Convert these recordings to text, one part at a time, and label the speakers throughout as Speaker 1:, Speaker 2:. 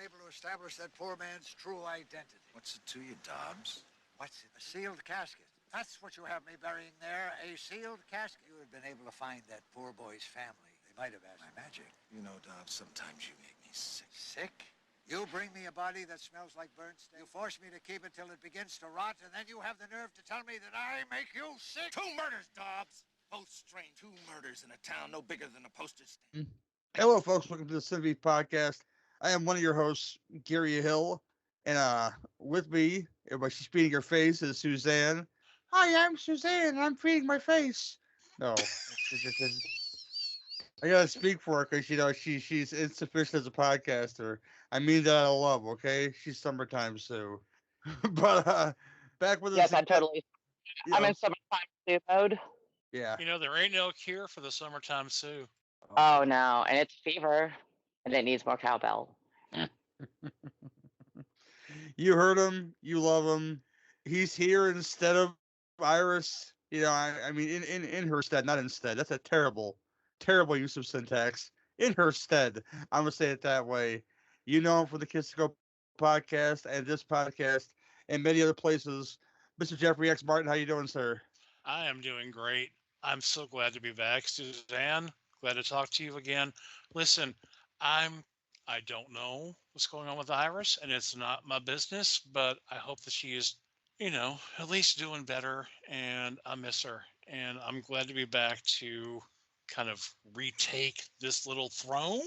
Speaker 1: able to establish that poor man's true identity.
Speaker 2: What's it to you, Dobbs?
Speaker 1: What's it? A sealed casket. That's what you have me burying there, a sealed casket. You had been able to find that poor boy's family. They might have asked my magic.
Speaker 2: You know, Dobbs, sometimes you make me sick.
Speaker 1: Sick? You bring me a body that smells like burnt steak. You force me to keep it till it begins to rot, and then you have the nerve to tell me that I make you sick?
Speaker 2: 2 murders, Dobbs! Both strange. 2 murders in a town no bigger than a postage stamp.
Speaker 3: Hello, folks. Welcome to the Cinebeef Podcast. I am one of your hosts, Gary Hill, and with me, everybody, she's feeding her face, is Suzanne. Hi, I'm Suzanne. I'm feeding my face. No, I gotta speak for her because she's insufficient as a podcaster. I mean that out of love, okay? She's summertime Sue. But back with us.
Speaker 4: Yes, I'm totally. I'm in summertime Sue mode.
Speaker 3: Yeah.
Speaker 5: You know, there ain't no cure for the summertime Sue.
Speaker 4: Oh no, and it's fever, and it needs more cowbell.
Speaker 3: You heard him. You love him. He's here instead of Iris. You know, I mean, in her stead, not instead. That's a terrible use of syntax. In her stead, I'm gonna say it that way. You know him for the Kiss to Go podcast and this podcast and many other places. Mr. Jeffery X Martin, how you doing, sir?
Speaker 5: I am doing great. I'm so glad to be back, Suzanne. Glad to talk to you again. Listen, I don't know what's going on with Iris, and it's not my business, but I hope that she is, you know, at least doing better, and I miss her. And I'm glad to be back to kind of retake this little throne,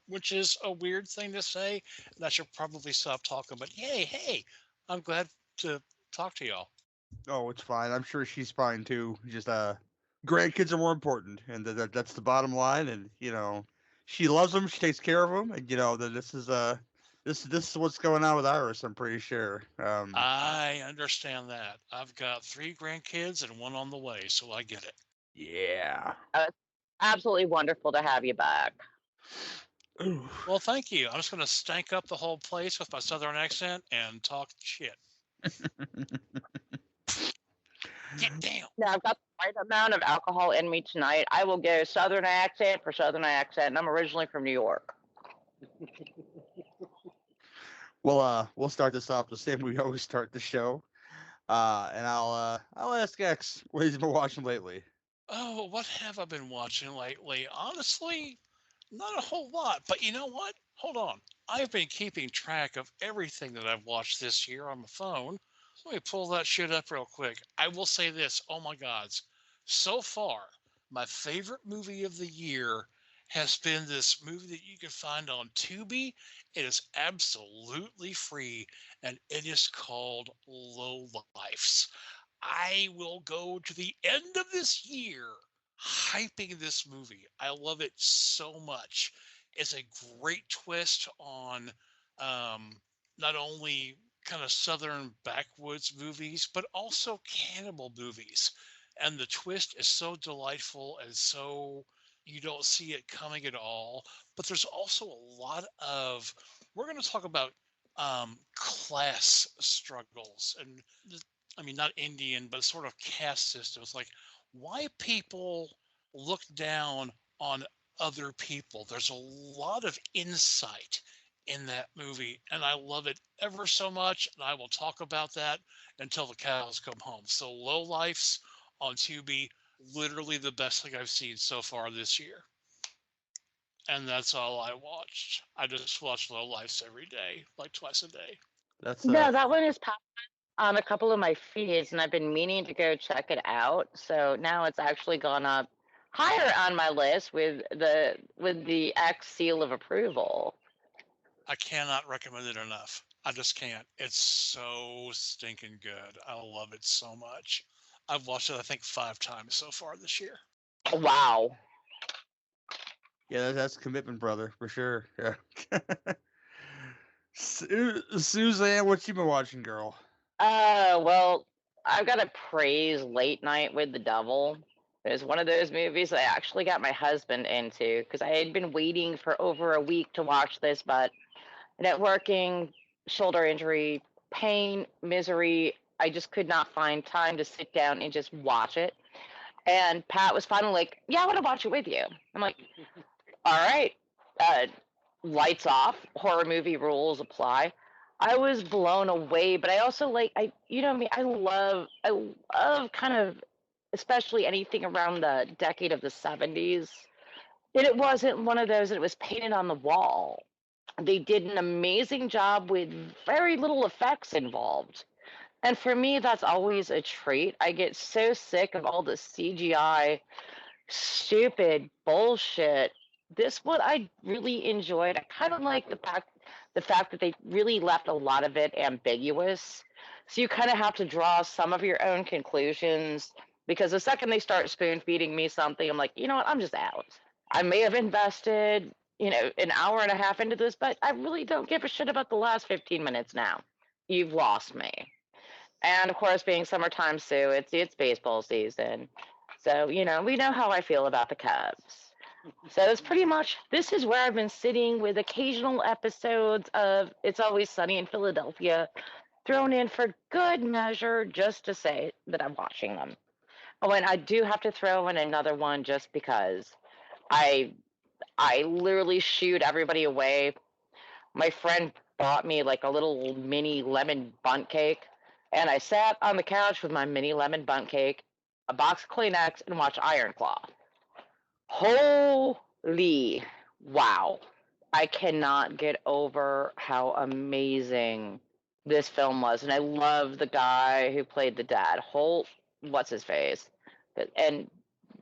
Speaker 5: which is a weird thing to say, and I should probably stop talking, but hey, I'm glad to talk to y'all.
Speaker 3: Oh, it's fine. I'm sure she's fine too. Just grandkids are more important, and that's the bottom line. And you know, she loves them. She takes care of them, and you know that this is what's going on with Iris. I'm pretty sure.
Speaker 5: I understand that. I've got 3 grandkids and 1 on the way, so I get it.
Speaker 3: Yeah.
Speaker 4: Absolutely wonderful to have you back.
Speaker 5: Well, thank you. I'm just going to stank up the whole place with my southern accent and talk shit. Get down.
Speaker 4: Now I've got the right amount of alcohol in me tonight. I will go southern accent for southern accent, and I'm originally from New York.
Speaker 3: Well, we'll start this off the same way we always start the show. And I'll ask X what he's been watching lately.
Speaker 5: Oh, what have I been watching lately? Honestly, not a whole lot. But you know what? Hold on. I've been keeping track of everything that I've watched this year on my phone. So let me pull that shit up real quick. I will say this. Oh my gods. So far, my favorite movie of the year has been this movie that you can find on Tubi. It is absolutely free, and it is called Low Lifes. I will go to the end of this year hyping this movie. I love it so much. It's a great twist on not only kind of southern backwoods movies, but also cannibal movies. And the twist is so delightful and so you don't see it coming at all. But there's also a lot of, we're going to talk about class struggles and I mean, not Indian, but sort of caste systems, like why people look down on other people. There's a lot of insight in that movie, and I love it ever so much, and I will talk about that until the cows come home. So Low Lifes on Tubi, literally the best thing I've seen so far this year. And that's all I watched. I just watch Low Lifes every day, like twice a day.
Speaker 3: That's
Speaker 4: No, that one is popped on a couple of my feeds, and I've been meaning to go check it out. So now it's actually gone up higher on my list with the X seal of approval.
Speaker 5: I cannot recommend it enough. I just can't. It's so stinking good. I love it so much. I've watched it, I think, 5 times so far this year.
Speaker 4: Wow.
Speaker 3: Yeah, that's commitment, brother, for sure. Yeah. Suzanne, what you been watching, girl?
Speaker 4: Well, I've got to praise Late Night with the Devil. It's one of those movies that I actually got my husband into because I had been waiting for over a week to watch this, but networking, shoulder injury, pain, misery, I just could not find time to sit down and just watch it. And Pat was finally like, yeah, I want to watch it with you. I'm like, all right. lights off, horror movie rules apply. I was blown away, but I also you know me, I love kind of, especially anything around the decade of the 70s. And it wasn't one of those that was painted on the wall. They did an amazing job with very little effects involved. And for me, that's always a treat. I get so sick of all the CGI, stupid bullshit. This what I really enjoyed. I kind of like the fact that they really left a lot of it ambiguous. So you kind of have to draw some of your own conclusions, because the second they start spoon feeding me something, I'm like, you know what, I'm just out. I may have invested, an hour and a half into this, but I really don't give a shit about the last 15 minutes now. You've lost me. And of course, being summertime, Sue, it's baseball season. So, we know how I feel about the Cubs. So it's pretty much, this is where I've been sitting with occasional episodes of It's Always Sunny in Philadelphia thrown in for good measure, just to say that I'm watching them. Oh, and I do have to throw in another one just because I I literally shooed everybody away. My friend bought me like a little mini lemon bundt cake, and I sat on the couch with my mini lemon bundt cake, a box of Kleenex, and watched Iron Claw. Holy wow. I cannot get over how amazing this film was. And I love the guy who played the dad. What's his face? And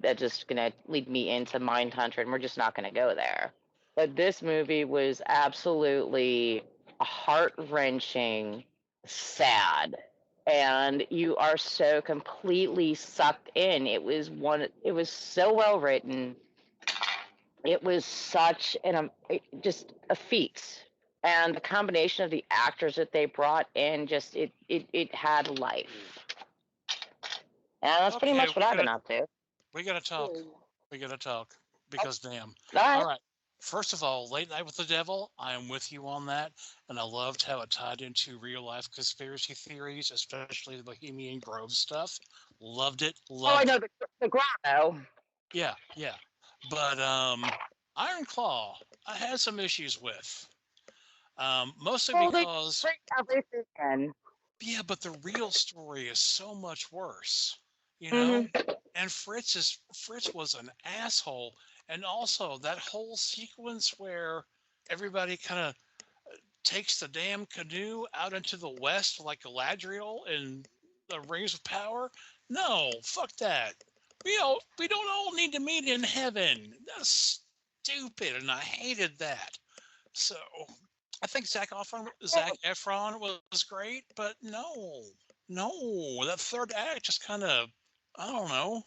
Speaker 4: that's just going to lead me into Mindhunter, and we're just not going to go there. But this movie was absolutely heart-wrenching, sad, and you are so completely sucked in. It was so well written. It was just a feat. And the combination of the actors that they brought in, just it had life. And that's pretty much what I've been up to.
Speaker 5: We gotta talk. We gotta talk. Because damn.
Speaker 4: All
Speaker 5: All right. First of all, Late Night with the Devil, I am with you on that. And I loved how it tied into real life conspiracy theories, especially the Bohemian Grove stuff. Loved it.
Speaker 4: I know the grotto.
Speaker 5: Yeah. But Iron Claw, I had some issues with. Mostly because
Speaker 4: everything.
Speaker 5: Yeah, but the real story is so much worse, you know?
Speaker 4: Mm-hmm.
Speaker 5: And Fritz was an asshole. And also that whole sequence where everybody kind of takes the damn canoe out into the west like Galadriel in the Rings of Power. No, fuck that. We don't all need to meet in heaven. That's stupid, and I hated that. So I think Zac Efron was great, but no, that third act just kind of, I don't know.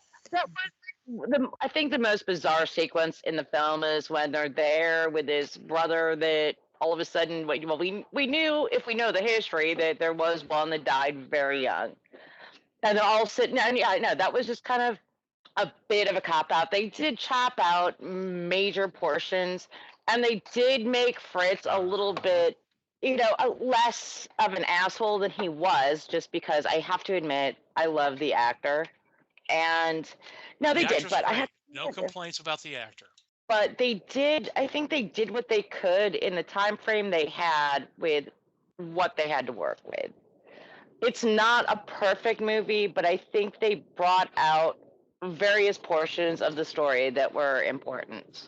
Speaker 4: I think the most bizarre sequence in the film is when they're there with his brother that all of a sudden, we knew, if we know the history, that there was one that died very young. And they're all sitting, and yeah, no, that was just kind of a bit of a cop-out. They did chop out major portions, and they did make Fritz a little bit, less of an asshole than he was, just because I have to admit, I love the actor. And no, they did, but I have
Speaker 5: no complaints about the actor.
Speaker 4: But I think they did what they could in the time frame they had with what they had to work with. It's not a perfect movie, but I think they brought out various portions of the story that were important.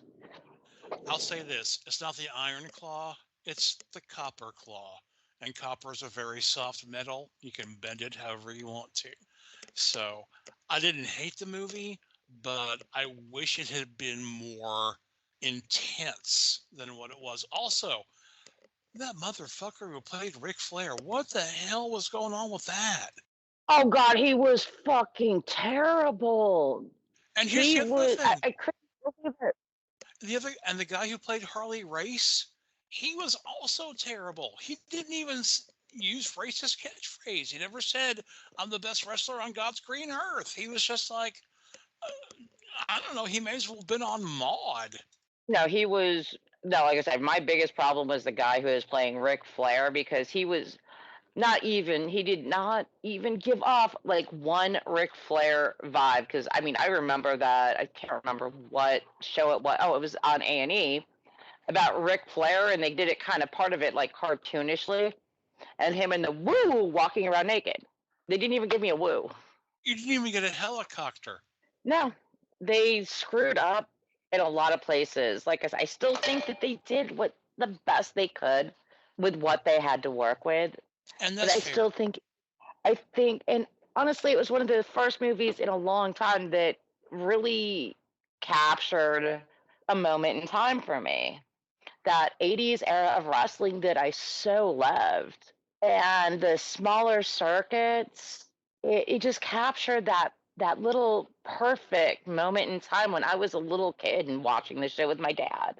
Speaker 5: I'll say this, it's not the Iron Claw, it's the Copper Claw. And copper is a very soft metal. You can bend it however you want to. So I didn't hate the movie, but I wish it had been more intense than what it was. Also, that motherfucker who played Ric Flair, what the hell was going on with that?
Speaker 4: Oh God, he was fucking terrible.
Speaker 5: And here's the other thing.
Speaker 4: I couldn't believe it.
Speaker 5: And the guy who played Harley Race, he was also terrible. He didn't even use Race's catchphrase. He never said, "I'm the best wrestler on God's green earth." He was just like, I don't know, he may as well have been on Maude.
Speaker 4: No, like I said, my biggest problem was the guy who was playing Ric Flair, because he did not even give off like one Ric Flair vibe. Because I remember that, I can't remember what show it was. Oh, it was on A&E. about Ric Flair, and they did it kind of part of it like cartoonishly, and him and the woo walking around naked. They didn't even give me a woo.
Speaker 5: You didn't even get a helicopter.
Speaker 4: No, they screwed up in a lot of places. Like I said, I still think that they did what the best they could with what they had to work with.
Speaker 5: And
Speaker 4: But
Speaker 5: that's
Speaker 4: I
Speaker 5: fair.
Speaker 4: still think, and honestly, it was one of the first movies in a long time that really captured a moment in time for me. That 80s era of wrestling that I so loved. And the smaller circuits, it just captured that little perfect moment in time when I was a little kid and watching the show with my dad.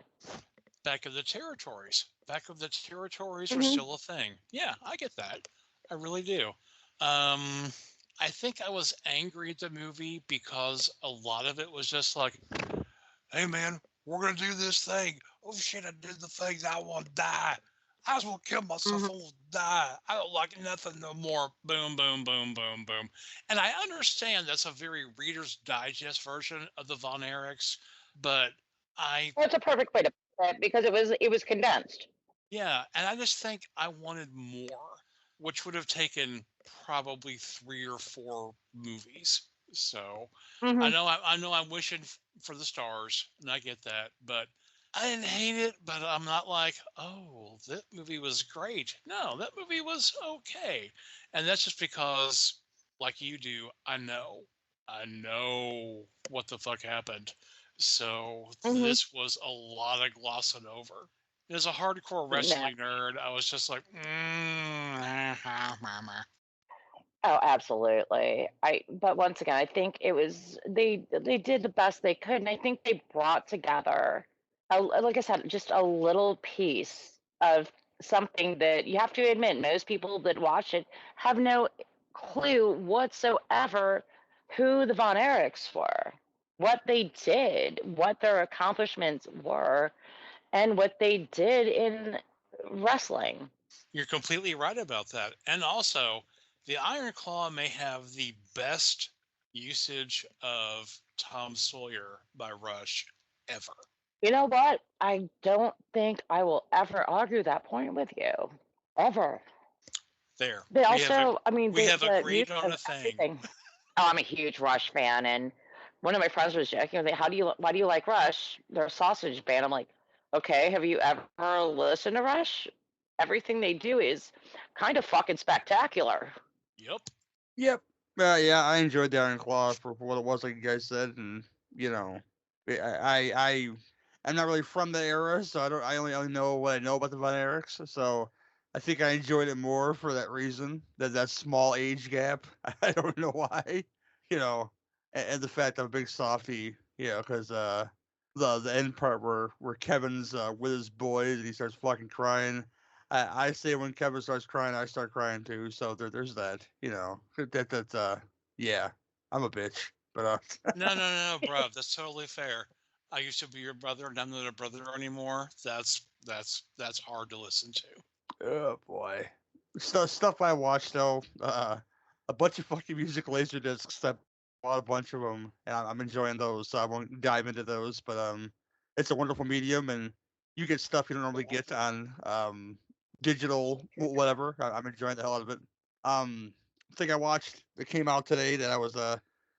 Speaker 5: Back of the territories. Back of the territories were
Speaker 4: Mhm.
Speaker 5: still a thing. Yeah, I get that. I really do. I think I was angry at the movie because a lot of it was just like, hey man, we're gonna do this thing. Oh shit, I did the things I want to die. I just want to kill myself.
Speaker 4: Mhm.
Speaker 5: I want to die. I don't like nothing no more. Boom, boom, boom, boom, boom. And I understand that's a very Reader's Digest version of the Von Erichs, but
Speaker 4: That's a perfect way to put it because it was condensed.
Speaker 5: yeah, and I just think I wanted more, which would have taken probably 3 or 4 movies. So
Speaker 4: Hmm.
Speaker 5: I know I'm wishing for the stars, and I get that, but I didn't hate it, but I'm not like, oh, that movie was great. No, that movie was okay. And that's just because, like you do, I know what the fuck happened. So
Speaker 4: Hmm.
Speaker 5: this was a lot of glossing over. As a hardcore
Speaker 4: No.
Speaker 5: wrestling nerd, I was just like,
Speaker 4: Oh, absolutely. But once again, I think it was they did the best they could, and I think they brought together, like I said, just a little piece of something that you have to admit most people that watch it have no clue whatsoever who the Von Erichs were, what they did, what their accomplishments were, and what they did in wrestling.
Speaker 5: You're completely right about that. And also, the Iron Claw may have the best usage of Tom Sawyer by Rush ever.
Speaker 4: You know what? I don't think I will ever argue that point with you. Ever.
Speaker 5: There,
Speaker 4: They
Speaker 5: we have a
Speaker 4: also, I mean,
Speaker 5: we have
Speaker 4: the
Speaker 5: agreed
Speaker 4: music
Speaker 5: on
Speaker 4: of
Speaker 5: a thing.
Speaker 4: everything. Oh, I'm a huge Rush fan, and one of my friends was joking with me, why do you like Rush? They're a sausage band. I'm like, okay, have you ever listened to Rush? Everything they do is kind of fucking spectacular.
Speaker 5: Yep.
Speaker 3: Yep. Yeah, I enjoyed the Iron Claw for what it was, like you guys said, and you know, I'm not really from the era, so I only know what I know about the Von Erichs. So I think I enjoyed it more for that reason, that small age gap. I don't know why, you know, and the fact I'm a big softie, you know, because the end part where Kevin's with his boys and he starts fucking crying. I say when Kevin starts crying, I start crying too. So there's that, you know. Yeah, I'm a bitch, but
Speaker 5: No, bro. That's totally fair. I used to be your brother, and I'm not a brother anymore. That's hard to listen to.
Speaker 3: oh boy, stuff I watched though. A bunch of fucking music laser discs. I bought a bunch of them, and I'm enjoying those. So I won't dive into those, but it's a wonderful medium, and you get stuff you don't normally get on digital whatever. I'm enjoying the hell out of it. Thing I watched that came out today that I was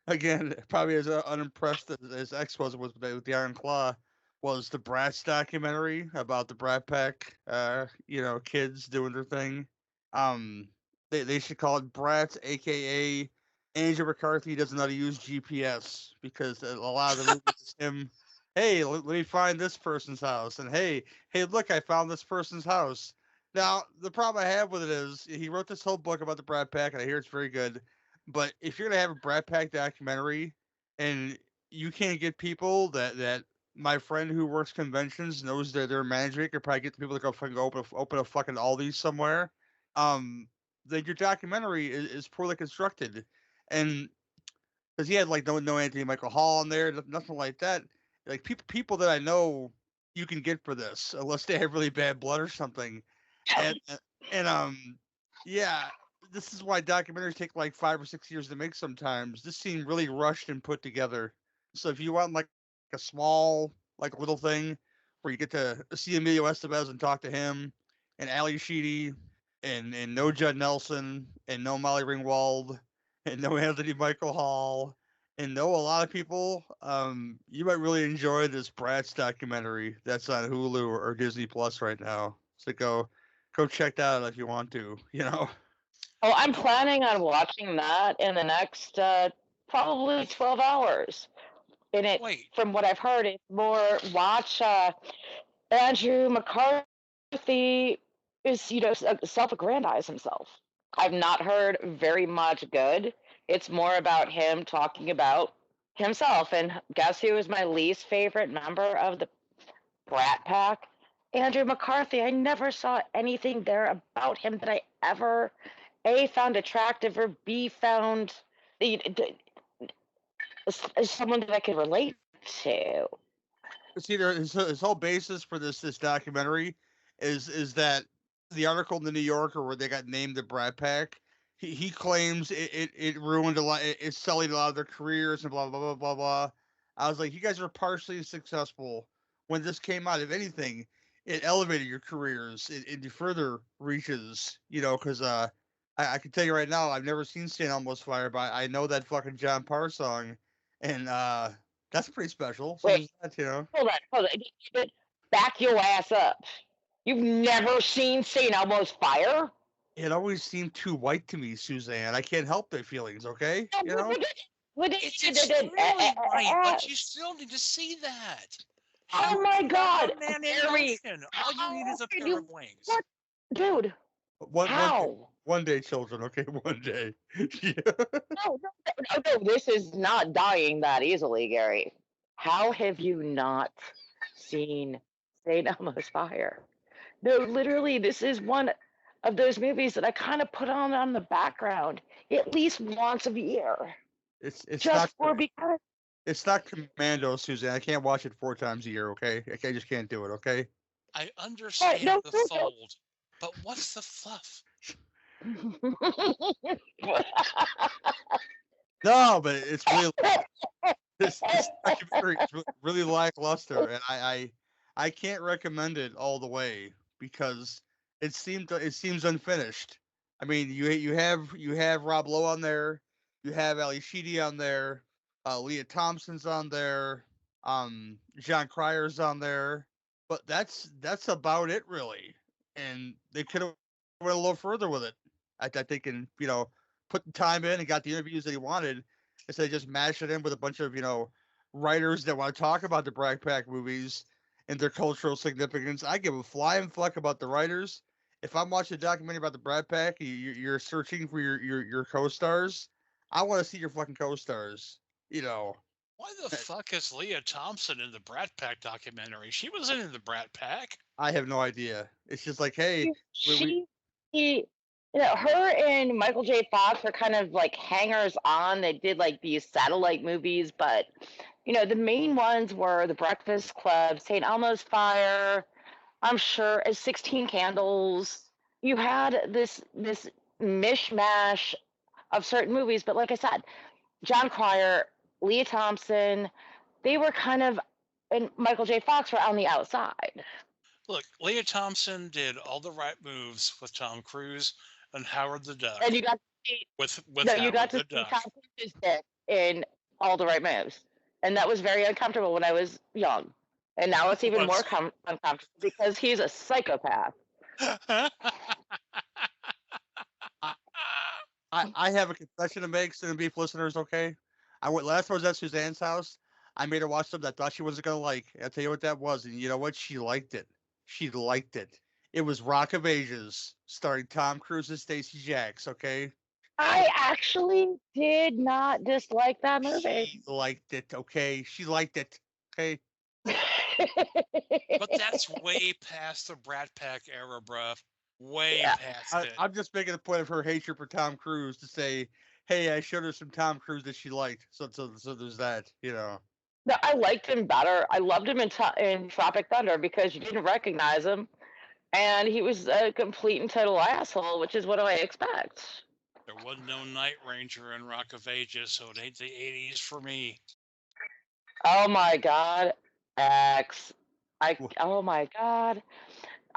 Speaker 3: again probably as unimpressed as X was with the Iron Claw was the Bratz documentary about the Brat Pack, you know, kids doing their thing. Um, they should call it Bratz, aka Angel McCarthy doesn't know how to use GPS because a lot of the movie is him. Hey, let me find this person's house, and hey, look, I found this person's house. Now, the problem I have with it is he wrote this whole book about the Brat Pack, and I hear it's very good. But if you're gonna have a Brat Pack documentary, and you can't get people that my friend who works conventions knows that they're managing could probably get the people to go fucking open a fucking Aldi's somewhere. Um, then your documentary is poorly constructed, and because he had like no Anthony Michael Hall in there, nothing like that. Like people that I know, you can get for this unless they have really bad blood or something, and and yeah, this is why documentaries take like 5 or 6 years to make. Sometimes this seemed really rushed and put together. So if you want like a small like little thing where you get to see Emilio Estevez and talk to him, and Ali Sheedy, and no Judd Nelson, and no Molly Ringwald, and no Anthony Michael Hall, and no a lot of people. You might really enjoy this Bratz documentary that's on Hulu or Disney Plus right now. So go check that out if you want to.
Speaker 4: Oh, I'm planning on watching that in the next probably 12 hours. And it,
Speaker 5: Wait,
Speaker 4: from what I've heard, it's more watch Andrew McCarthy is, self-aggrandize himself. I've not heard very much good. It's more about him talking about himself. And guess who is my least favorite member of the Brat Pack? Andrew McCarthy. I never saw anything there about him that I ever A, found attractive, or B, found as someone that I could relate to.
Speaker 3: See, his whole basis for this documentary is that the article in the New Yorker where they got named the Brat Pack. He claims it ruined a lot. It's selling a lot of their careers and blah blah blah blah blah. I was like, you guys are partially successful when this came out. If anything, it elevated your careers into further reaches. Because I can tell you right now, I've never seen St. Elmo's Fire, but I know that fucking John Parr song, and that's pretty special. So
Speaker 4: Wait,
Speaker 3: that,
Speaker 4: hold on. Back your ass up. You've never seen St. Elmo's Fire?
Speaker 3: It always seemed too white to me, Suzanne. I can't help their feelings, okay?
Speaker 5: it's really right, but you still need to see that.
Speaker 4: Oh my God,
Speaker 5: Man in
Speaker 4: Gary,
Speaker 5: motion. All you need is a pair of wings.
Speaker 4: What? Dude, how?
Speaker 3: One day, children, okay? One day. Yeah.
Speaker 4: No, this is not dying that easily, Gary. How have you not seen St. Elmo's Fire? No, literally, this is one of those movies that I kind of put on the background at least once a year.
Speaker 3: It's
Speaker 4: just because.
Speaker 3: It's not Commando, Suzanne. I can't watch it 4 times a year, okay? I just can't do it, okay?
Speaker 5: I understand the fold, but what's the fluff?
Speaker 3: No, but it's really this documentary is really lackluster, and I can't recommend it all the way because it seems unfinished. I mean, you have Rob Lowe on there, you have Ali Sheedy on there, Leah Thompson's on there, John Cryer's on there, but that's about it really. And they could have went a little further with it. I think, and put the time in and got the interviews that he wanted instead of just mash it in with a bunch of writers that want to talk about the Brat Pack movies and their cultural significance. I give a flying fuck about the writers. If I'm watching a documentary about the Brat Pack, you're searching for your co-stars. I want to see your fucking co-stars.
Speaker 5: Why the fuck is Leah Thompson in the Brat Pack documentary? She wasn't in the Brat Pack.
Speaker 3: I have no idea. It's just like, hey,
Speaker 4: her and Michael J. Fox are kind of like hangers on. They did like these satellite movies, but the main ones were The Breakfast Club, St. Elmo's Fire, I'm sure, as 16 Candles. You had this mishmash of certain movies, but like I said, John Cryer, Leah Thompson, they were kind of, and Michael J. Fox were on the outside.
Speaker 5: Look, Leah Thompson did All the Right Moves with Tom Cruise and Howard the Duck.
Speaker 4: And you got to see you got to see Tom Cruise's dick in All the Right Moves, and that was very uncomfortable when I was young, and now it's even more uncomfortable because he's a psychopath.
Speaker 3: I have a confession to make, Sin and Beef listeners. Okay, last time I was at Suzanne's house. I made her watch something I thought she wasn't gonna like. I'll tell you what that was, and you know what? She liked it. She liked it. It was Rock of Ages, starring Tom Cruise and Stacey Jacks. Okay.
Speaker 4: I actually did not dislike that movie.
Speaker 3: She liked it. Okay. She liked it. Okay.
Speaker 5: But that's way past the Brat Pack era, bruh. Way past it.
Speaker 3: I'm just making a point of her hatred for Tom Cruise to say, hey, I showed her some Tom Cruise that she liked. So there's that,
Speaker 4: No, I liked him better. I loved him in Tropic Thunder because you didn't recognize him. And he was a complete and total asshole, which is what I expect.
Speaker 5: There was no Night Ranger in Rock of Ages, so it ain't the 80s for me.
Speaker 4: Oh my God. X. Oh my God.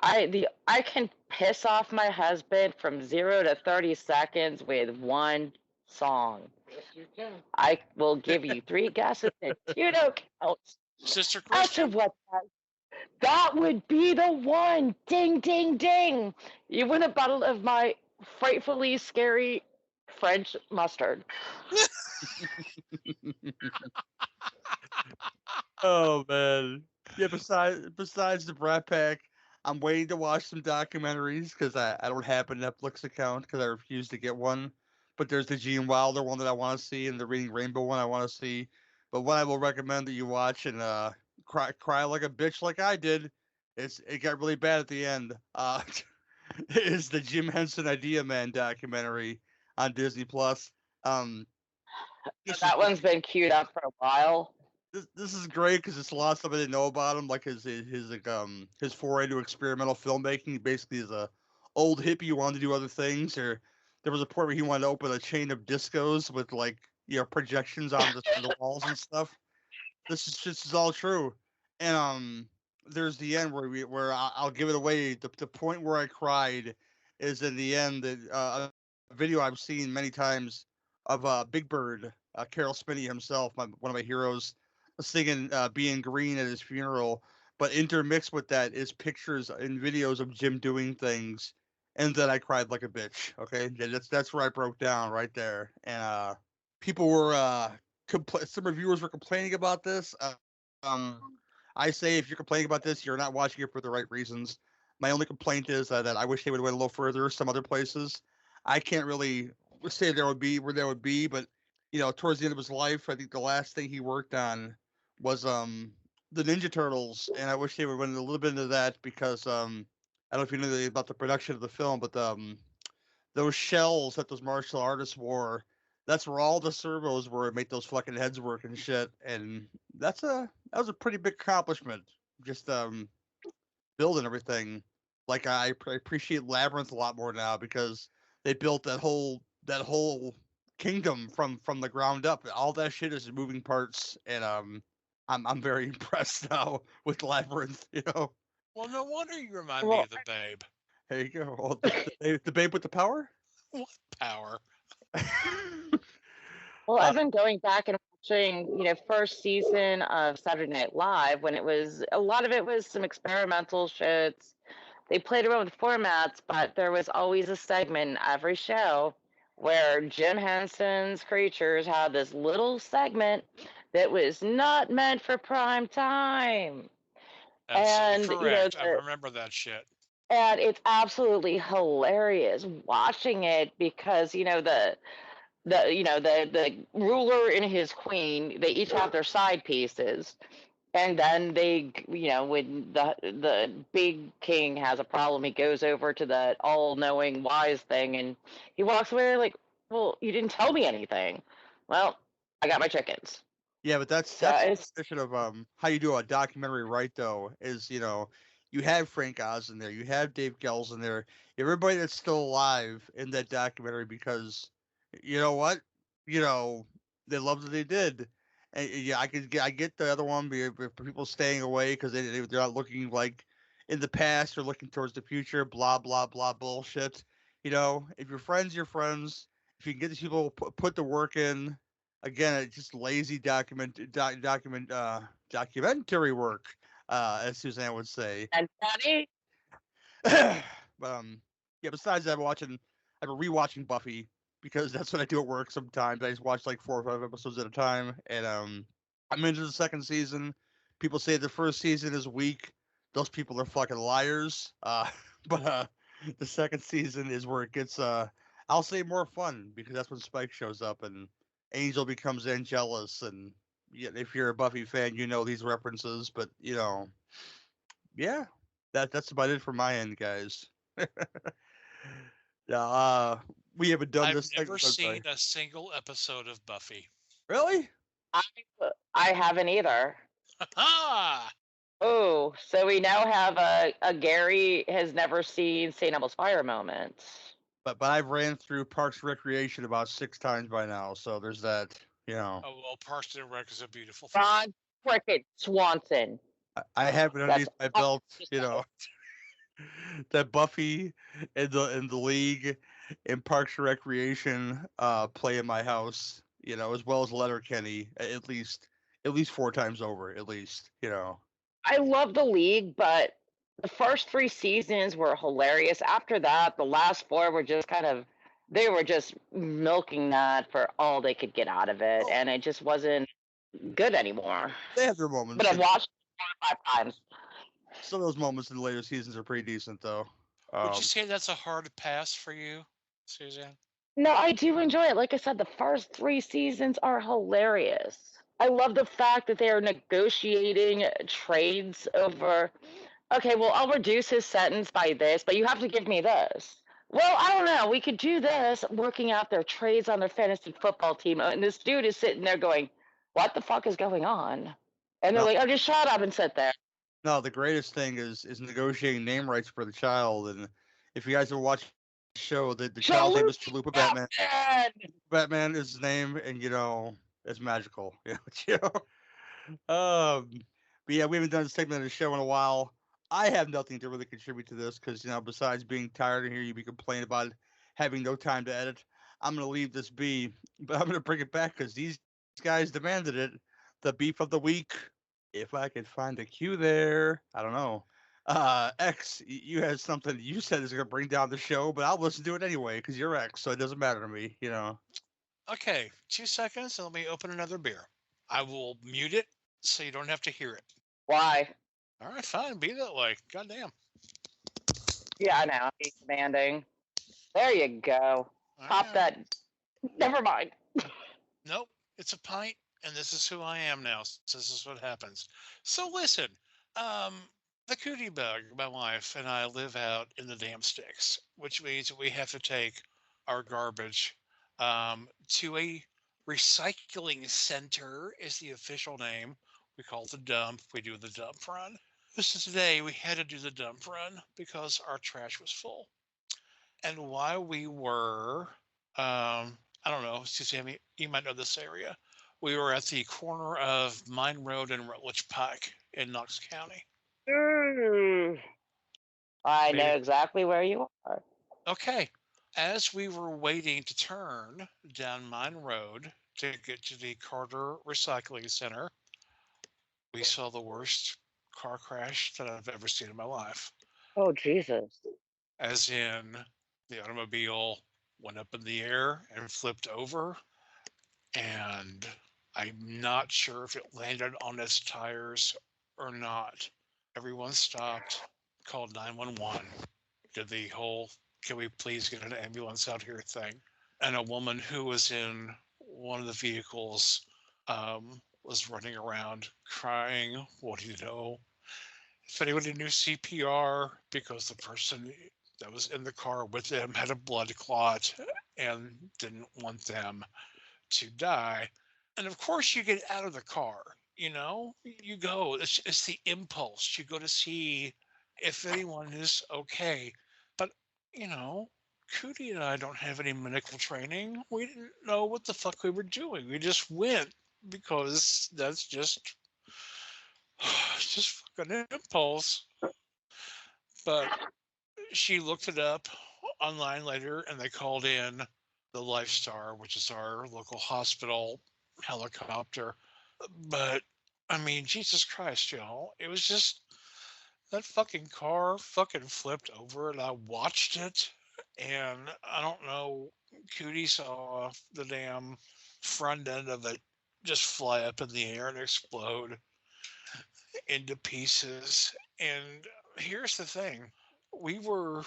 Speaker 4: I can piss off my husband from 0 to 30 seconds with one song.
Speaker 1: Yes, you can.
Speaker 4: I will give you 3 guesses and you don't count.
Speaker 5: Sister
Speaker 4: Out of
Speaker 5: Christian?
Speaker 4: what? That would be the one. Ding, ding, ding. You win a bottle of my frightfully scary French mustard.
Speaker 3: Oh man. Yeah, besides the Brat Pack, I'm waiting to watch some documentaries because I don't have a Netflix account because I refuse to get one. But there's the Gene Wilder one that I want to see and the Reading Rainbow one I want to see. But what I will recommend that you watch and cry like a bitch like I did, it got really bad at the end. Is the Jim Henson Idea Man documentary on Disney Plus. Um, this is
Speaker 4: That one's been queued up for a while.
Speaker 3: this is great because it's a lot of stuff I didn't know about him, like his foray to experimental filmmaking. He basically is a old hippie who wanted to do other things. Or there was a point where he wanted to open a chain of discos with like projections on the walls and stuff. This is all true. And there's the end where I'll give it away. The point where I cried is in the end that a video I've seen many times of Big Bird, Carol Spinney himself, one of my heroes, singing "Being Green" at his funeral. But intermixed with that is pictures and videos of Jim doing things, and then I cried like a bitch. Okay, that's where I broke down right there, and people were some reviewers were complaining about this. Um, I say if you're complaining about this, you're not watching it for the right reasons. My only complaint is that I wish they would have went a little further. Some other places, I can't really say there would be where there would be, but towards the end of his life, I think the last thing he worked on was the Ninja Turtles, and I wish they would have went a little bit into that because I don't know if you know anything about the production of the film, but those shells that those martial artists wore, that's where all the servos were to make those fucking heads work and shit. And that was a pretty big accomplishment. Just building everything. Like I appreciate Labyrinth a lot more now because they built that whole kingdom from the ground up. All that shit is moving parts, and I'm very impressed now with Labyrinth.
Speaker 5: Well, no wonder you remind me
Speaker 4: Well,
Speaker 5: of the Babe.
Speaker 3: There you go. Oh, the babe with the power.
Speaker 5: What power?
Speaker 4: well,
Speaker 3: Uh,
Speaker 4: I've been going back and watching, first season of Saturday Night Live when a lot of it was some experimental shits. They played around with formats, but there was always a segment in every show where Jim Henson's creatures had this little segment that was not meant for prime time.
Speaker 5: Absolutely
Speaker 4: And,
Speaker 5: correct. I remember that shit.
Speaker 4: and it's absolutely hilarious watching it because, the ruler and his queen, they each have their side pieces. And then when the big king has a problem, he goes over to the all-knowing wise thing, and he walks away like, "Well, you didn't tell me anything." Well, I got my chickens.
Speaker 3: Yeah, but
Speaker 4: So
Speaker 3: that's the
Speaker 4: it's
Speaker 3: definition of how you do a documentary right though, is you have Frank Oz in there, you have Dave Gels in there, everybody that's still alive in that documentary because you know what? You know, they loved what they did. And yeah, I get the other one for people staying away because they're not looking like in the past or looking towards the future, blah blah blah bullshit. If you're friends, you're friends. If you can get these people put the work in, again, it's just lazy documentary work, as Suzanne would say.
Speaker 4: and funny.
Speaker 3: But yeah. Besides that, I've been rewatching Buffy because that's what I do at work. Sometimes I just watch like 4 or 5 episodes at a time, and I'm into the second season. People say the first season is weak. Those people are fucking liars. But the second season is where it gets I'll say more fun because that's when Spike shows up and Angel becomes Angelus, and yeah, if you're a Buffy fan, you know these references. But yeah, that's about it from my end, guys. Yeah, we haven't done
Speaker 5: I've
Speaker 3: this
Speaker 5: never
Speaker 3: segment. I'm sorry.
Speaker 5: seen a single episode of Buffy.
Speaker 3: Really?
Speaker 4: I, I haven't either.
Speaker 5: Ha!
Speaker 4: Oh, so we now have a Gary has never seen St. Elmo's Fire moment.
Speaker 3: But I've ran through Parks and Recreation about 6 times by now, so there's that.
Speaker 5: Oh, well, Parks and Rec is a beautiful thing.
Speaker 4: Ron frickin' Swanson.
Speaker 3: I have it
Speaker 4: That's
Speaker 3: underneath my
Speaker 4: all
Speaker 3: belt,
Speaker 4: just
Speaker 3: you
Speaker 4: said.
Speaker 3: know, that Buffy and the League and Parks and Recreation play in my house, you know, as well as Letterkenny at least 4 times over, at least, you know.
Speaker 4: I love the league, but the first 3 seasons were hilarious. After that, the last 4 were just kind of they were just milking that for all they could get out of it,
Speaker 3: Oh,
Speaker 4: and it just wasn't good anymore.
Speaker 3: they have their
Speaker 4: But
Speaker 3: moments,
Speaker 4: I've
Speaker 3: you know.
Speaker 4: watched it 4 or 5 times.
Speaker 3: Some of those moments in the later seasons are pretty decent, though.
Speaker 5: Would you
Speaker 3: Um,
Speaker 5: say that's a hard pass for you, Suzanne?
Speaker 4: No, I do enjoy it. Like I said, the first 3 seasons are hilarious. I love the fact that they are negotiating trades over, okay, well, I'll reduce his sentence by this, but you have to give me this. Well, I don't know. We could do this, working out their trades on their fantasy football team. And this dude is sitting there going, what the fuck is going on? And they're
Speaker 3: no,
Speaker 4: like, oh, just shut up and sit there.
Speaker 3: no, the greatest thing is negotiating name rights for the child. And if you guys ever watch the show, the child's name is Chalupa Batman.
Speaker 4: Captain!
Speaker 3: Batman is his name, and you know it's magical. You know. But yeah, we haven't done a segment of the show in a while. I have nothing to really contribute to this because you know, besides being tired of hearing you be complaining about having no time to edit, I'm gonna leave this be, but I'm gonna bring it back because these guys demanded it. The beef of the week. If I could find a cue there, I don't know. X, you had something you said is gonna bring down the show, but I'll listen to it anyway because you're X, so it doesn't matter to me. You know.
Speaker 5: Okay, 2 seconds and let me open another beer. I will mute it so you don't have to hear it.
Speaker 4: Why?
Speaker 5: All right, fine, be that way. Goddamn.
Speaker 4: Yeah, I know. He's demanding. There you go.
Speaker 5: I
Speaker 4: Pop
Speaker 5: know.
Speaker 4: that. Never mind.
Speaker 5: Nope, it's a pint, and this is who I am now. So this is what happens. So listen, um, the cootie bug, my wife and I live out in the damn sticks, which means we have to take our garbage to a recycling center is the official name. We call it the dump. We do the dump run. So today we had to do the dump run because our trash was full. And while we were, I don't know, Suzanne, you might know this area. We were at the corner of Mine Road and Rutledge Pike in Knox County.
Speaker 4: Mm. I know
Speaker 5: Maybe.
Speaker 4: exactly where you are.
Speaker 5: Okay. As we were waiting to turn down Mine Road to get to the Carter Recycling Center, we saw the worst car crash that I've ever seen in my life.
Speaker 4: Oh, Jesus.
Speaker 5: As in, the automobile went up in the air and flipped over, and I'm not sure if it landed on its tires or not. Everyone stopped, called 911, did the whole "can we please get an ambulance out here" thing. And a woman who was in one of the vehicles was running around crying, "What do you know? If anybody knew CPR," because the person that was in the car with them had a blood clot and didn't want them to die. And of course, you get out of the car. You know, you go. It's the impulse. You go to see if anyone is okay. But you know, Cootie and I don't have any medical training. We didn't know what the fuck we were doing. We just went because that's just it's just fucking impulse. But she looked it up online later, and they called in the Lifestar, which is our local hospital helicopter. But I mean, Jesus Christ, y'all, it was just that fucking car fucking flipped over, and I watched it, and I don't know, Cootie saw the damn front end of it just fly up in the air and explode into pieces. And here's the thing, we were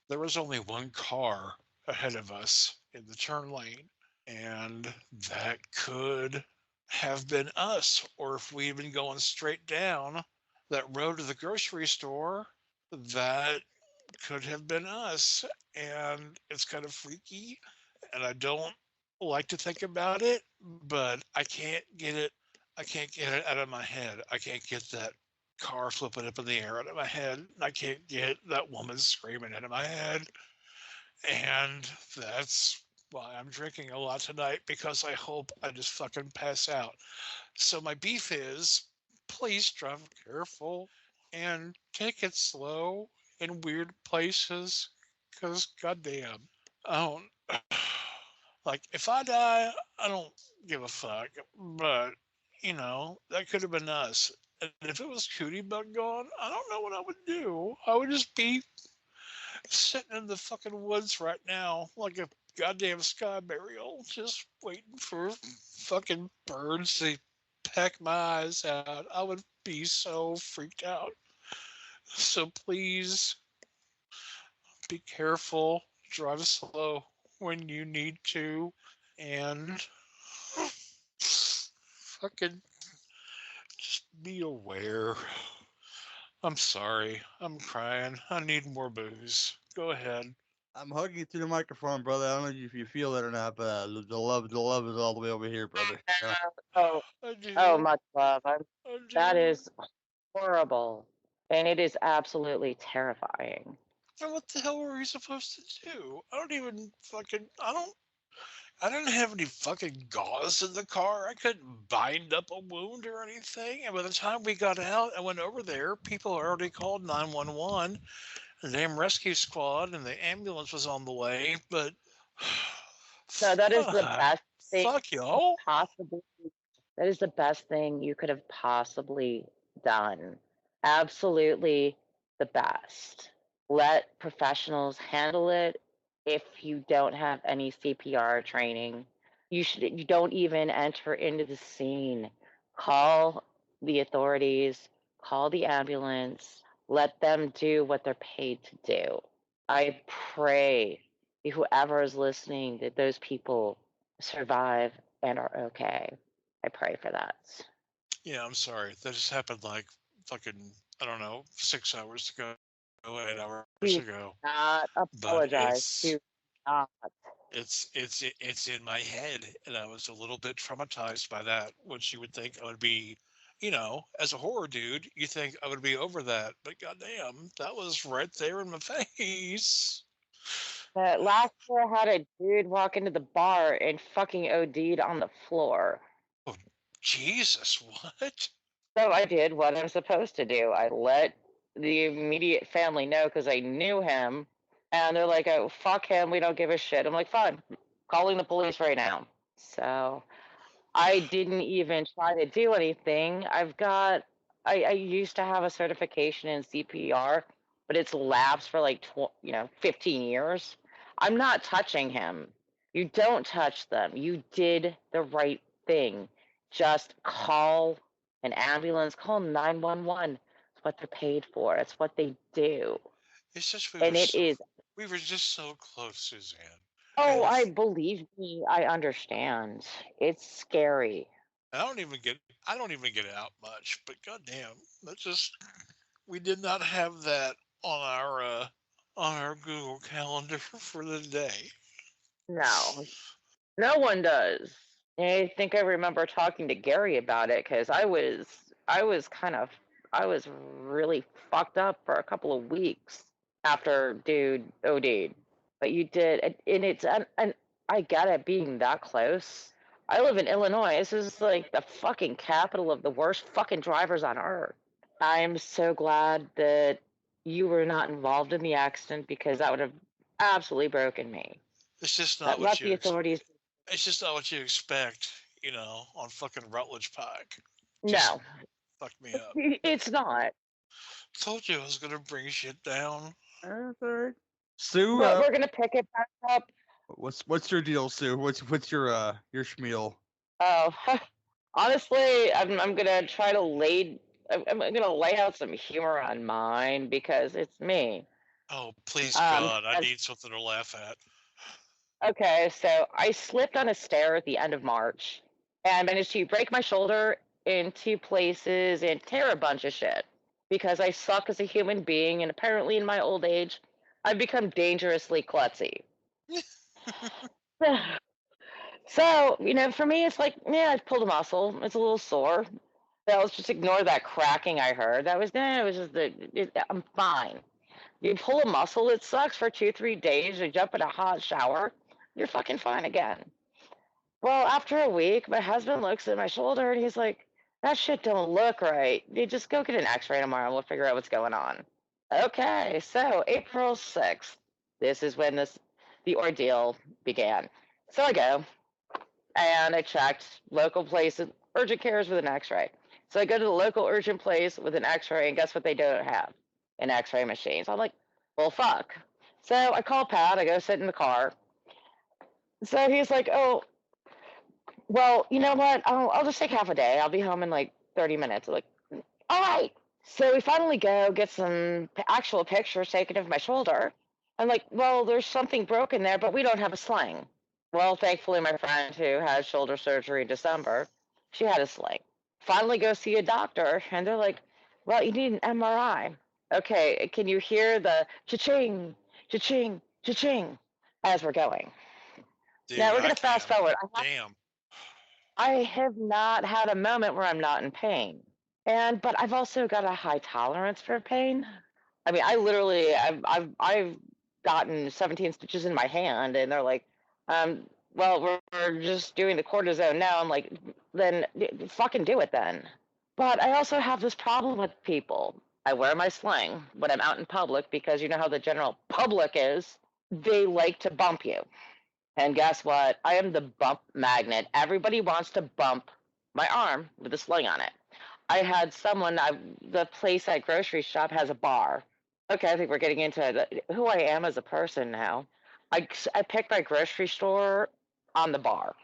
Speaker 5: there was only one car ahead of us in the turn lane, and that could have been us. Or if we'd been going straight down that road to the grocery store, that could have been us. And it's kind of freaky, and I don't like to think about it, but I can't get it. I can't get it out of my head. I can't get that car flipping up in the air out of my head. I can't get that woman screaming out of my head. And that's why I'm drinking a lot tonight, because I hope I just fucking pass out. So my beef is please drive careful and take it slow in weird places. Cause goddamn, I don't like if I die, I don't give a fuck. But that could have been us. And if it was Cootie Bug gone, I don't know what I would do. I would just be sitting in the fucking woods right now, like a goddamn sky burial, just waiting for fucking birds to peck my eyes out. I would be so freaked out. So please be careful, drive slow when you need to, and fucking just be aware. I'm sorry. I'm crying. I need more booze. Go ahead.
Speaker 3: I'm hugging you through the microphone, brother. I don't know if you feel it or not, but the love is all the way over here, brother. Yeah.
Speaker 4: Oh,
Speaker 5: I
Speaker 4: oh,
Speaker 5: do.
Speaker 4: much love.
Speaker 5: I
Speaker 4: That
Speaker 5: do.
Speaker 4: is horrible, and it is absolutely terrifying.
Speaker 5: And what the hell were we supposed to do? I don't even fucking. I didn't have any fucking gauze in the car. I couldn't bind up a wound or anything. And by the time we got out and went over there, people already called 911. The damn rescue squad and the ambulance was on the way. But
Speaker 4: No, that is the best thing
Speaker 5: fuck y'all.
Speaker 4: possibly. That is the best thing you could have possibly done. Absolutely the best. Let professionals handle it. If you don't have any CPR training, you don't even enter into the scene. Call the authorities, call the ambulance, let them do what they're paid to do. I pray whoever is listening that those people survive and are okay. I pray for that.
Speaker 5: Yeah, I'm sorry. That just happened like fucking, I don't know, 6 hours ago, 8 hours
Speaker 4: Do
Speaker 5: ago.
Speaker 4: not
Speaker 5: But
Speaker 4: apologize. Do not.
Speaker 5: it's in my head, and I was a little bit traumatized by that, which you would think I would be, as a horror dude, you think I would be over that, but goddamn, that was right there in my face.
Speaker 4: Last year I had a dude walk into the bar and fucking OD'd on the floor.
Speaker 5: Oh, Jesus, what?
Speaker 4: So I did what I'm supposed to do. I let the immediate family know because I knew him. And they're like, oh, fuck him. We don't give a shit. I'm like, fine. Calling the police right now. So I didn't even try to do anything. I used to have a certification in CPR, but it's lapsed for like, 15 years. I'm not touching him. You don't touch them. You did the right thing. Just call an ambulance, call 911. It's what they're paid for. It's what they do.
Speaker 5: It's just
Speaker 4: And it is,
Speaker 5: we were just so close, Suzanne.
Speaker 4: oh,
Speaker 5: And
Speaker 4: I believe me, I understand. It's scary.
Speaker 5: I don't even get out much, but goddamn, that's just we did not have that on our Google Calendar for the day.
Speaker 4: No, no one does. I think I remember talking to Gary about it because I was kind of, I was really fucked up for a couple of weeks after dude OD'd. But you did, and I get it being that close. I live in Illinois. This is like the fucking capital of the worst fucking drivers on earth. I'm so glad that you were not involved in the accident because that would have absolutely broken me.
Speaker 5: It's just
Speaker 4: But
Speaker 5: not what
Speaker 4: let the authorities.
Speaker 5: it's just not what you expect, on fucking Rutledge Pike. Just
Speaker 4: No,
Speaker 5: fuck me up.
Speaker 4: it's not.
Speaker 5: Told you I was gonna bring shit down.
Speaker 3: That's all right. Sue,
Speaker 4: But we're gonna pick it back up.
Speaker 3: what's your deal, Sue? What's your schmeal?
Speaker 4: Oh, honestly, I'm gonna try to I'm gonna lay out some humor on mine because it's me.
Speaker 5: Oh, please
Speaker 4: Um,
Speaker 5: God, I
Speaker 4: as-
Speaker 5: need something to laugh at.
Speaker 4: okay, so I slipped on a stair at the end of March and managed to break my shoulder in two places and tear a bunch of shit because I suck as a human being, and apparently in my old age, I've become dangerously klutzy. So, for me, it's like, yeah, I pulled a muscle. It's a little sore. So let's just ignore that cracking I heard. It was just I'm fine. You pull a muscle, it sucks for 2, 3 days. You jump in a hot shower, you're fucking fine again. Well, after a week, my husband looks at my shoulder and he's like, that shit don't look right. You just go get an x-ray tomorrow and we'll figure out what's going on. Okay, so April 6th. This is when the ordeal began. So I go and I checked local places, urgent cares with an x-ray. So I go to the local urgent place with an x-ray, and guess what they don't have? An x-ray machine. So I'm like, well, fuck. So I call Pat, I go sit in the car. So he's like, oh, well, you know what? I'll just take half a day. I'll be home in like 30 minutes. I'm like, all right. So we finally go get some actual pictures taken of my shoulder. I'm like, well, there's something broken there, but we don't have a sling. Well, thankfully, my friend who had shoulder surgery in December, she had a sling. Finally go see a doctor, and they're like, well, you need an MRI. Okay, can you hear the cha-ching, cha-ching, cha-ching as we're going?
Speaker 5: Dude,
Speaker 4: Now we're
Speaker 5: I
Speaker 4: going to fast
Speaker 5: can.
Speaker 4: forward.
Speaker 5: Damn.
Speaker 4: I have not had a moment where I'm not in pain. But I've also got a high tolerance for pain. I mean, I've gotten 17 stitches in my hand, and they're like, well, we're just doing the cortisone now. I'm like, then fucking do it then. But I also have this problem with people. I wear my sling when I'm out in public because you know how the general public is. They like to bump you. And guess what? I am the bump magnet. Everybody wants to bump my arm with a sling on it. I had someone, the place at grocery shop has a bar. Okay, I think we're getting into who I am as a person now. I picked my grocery store on the bar.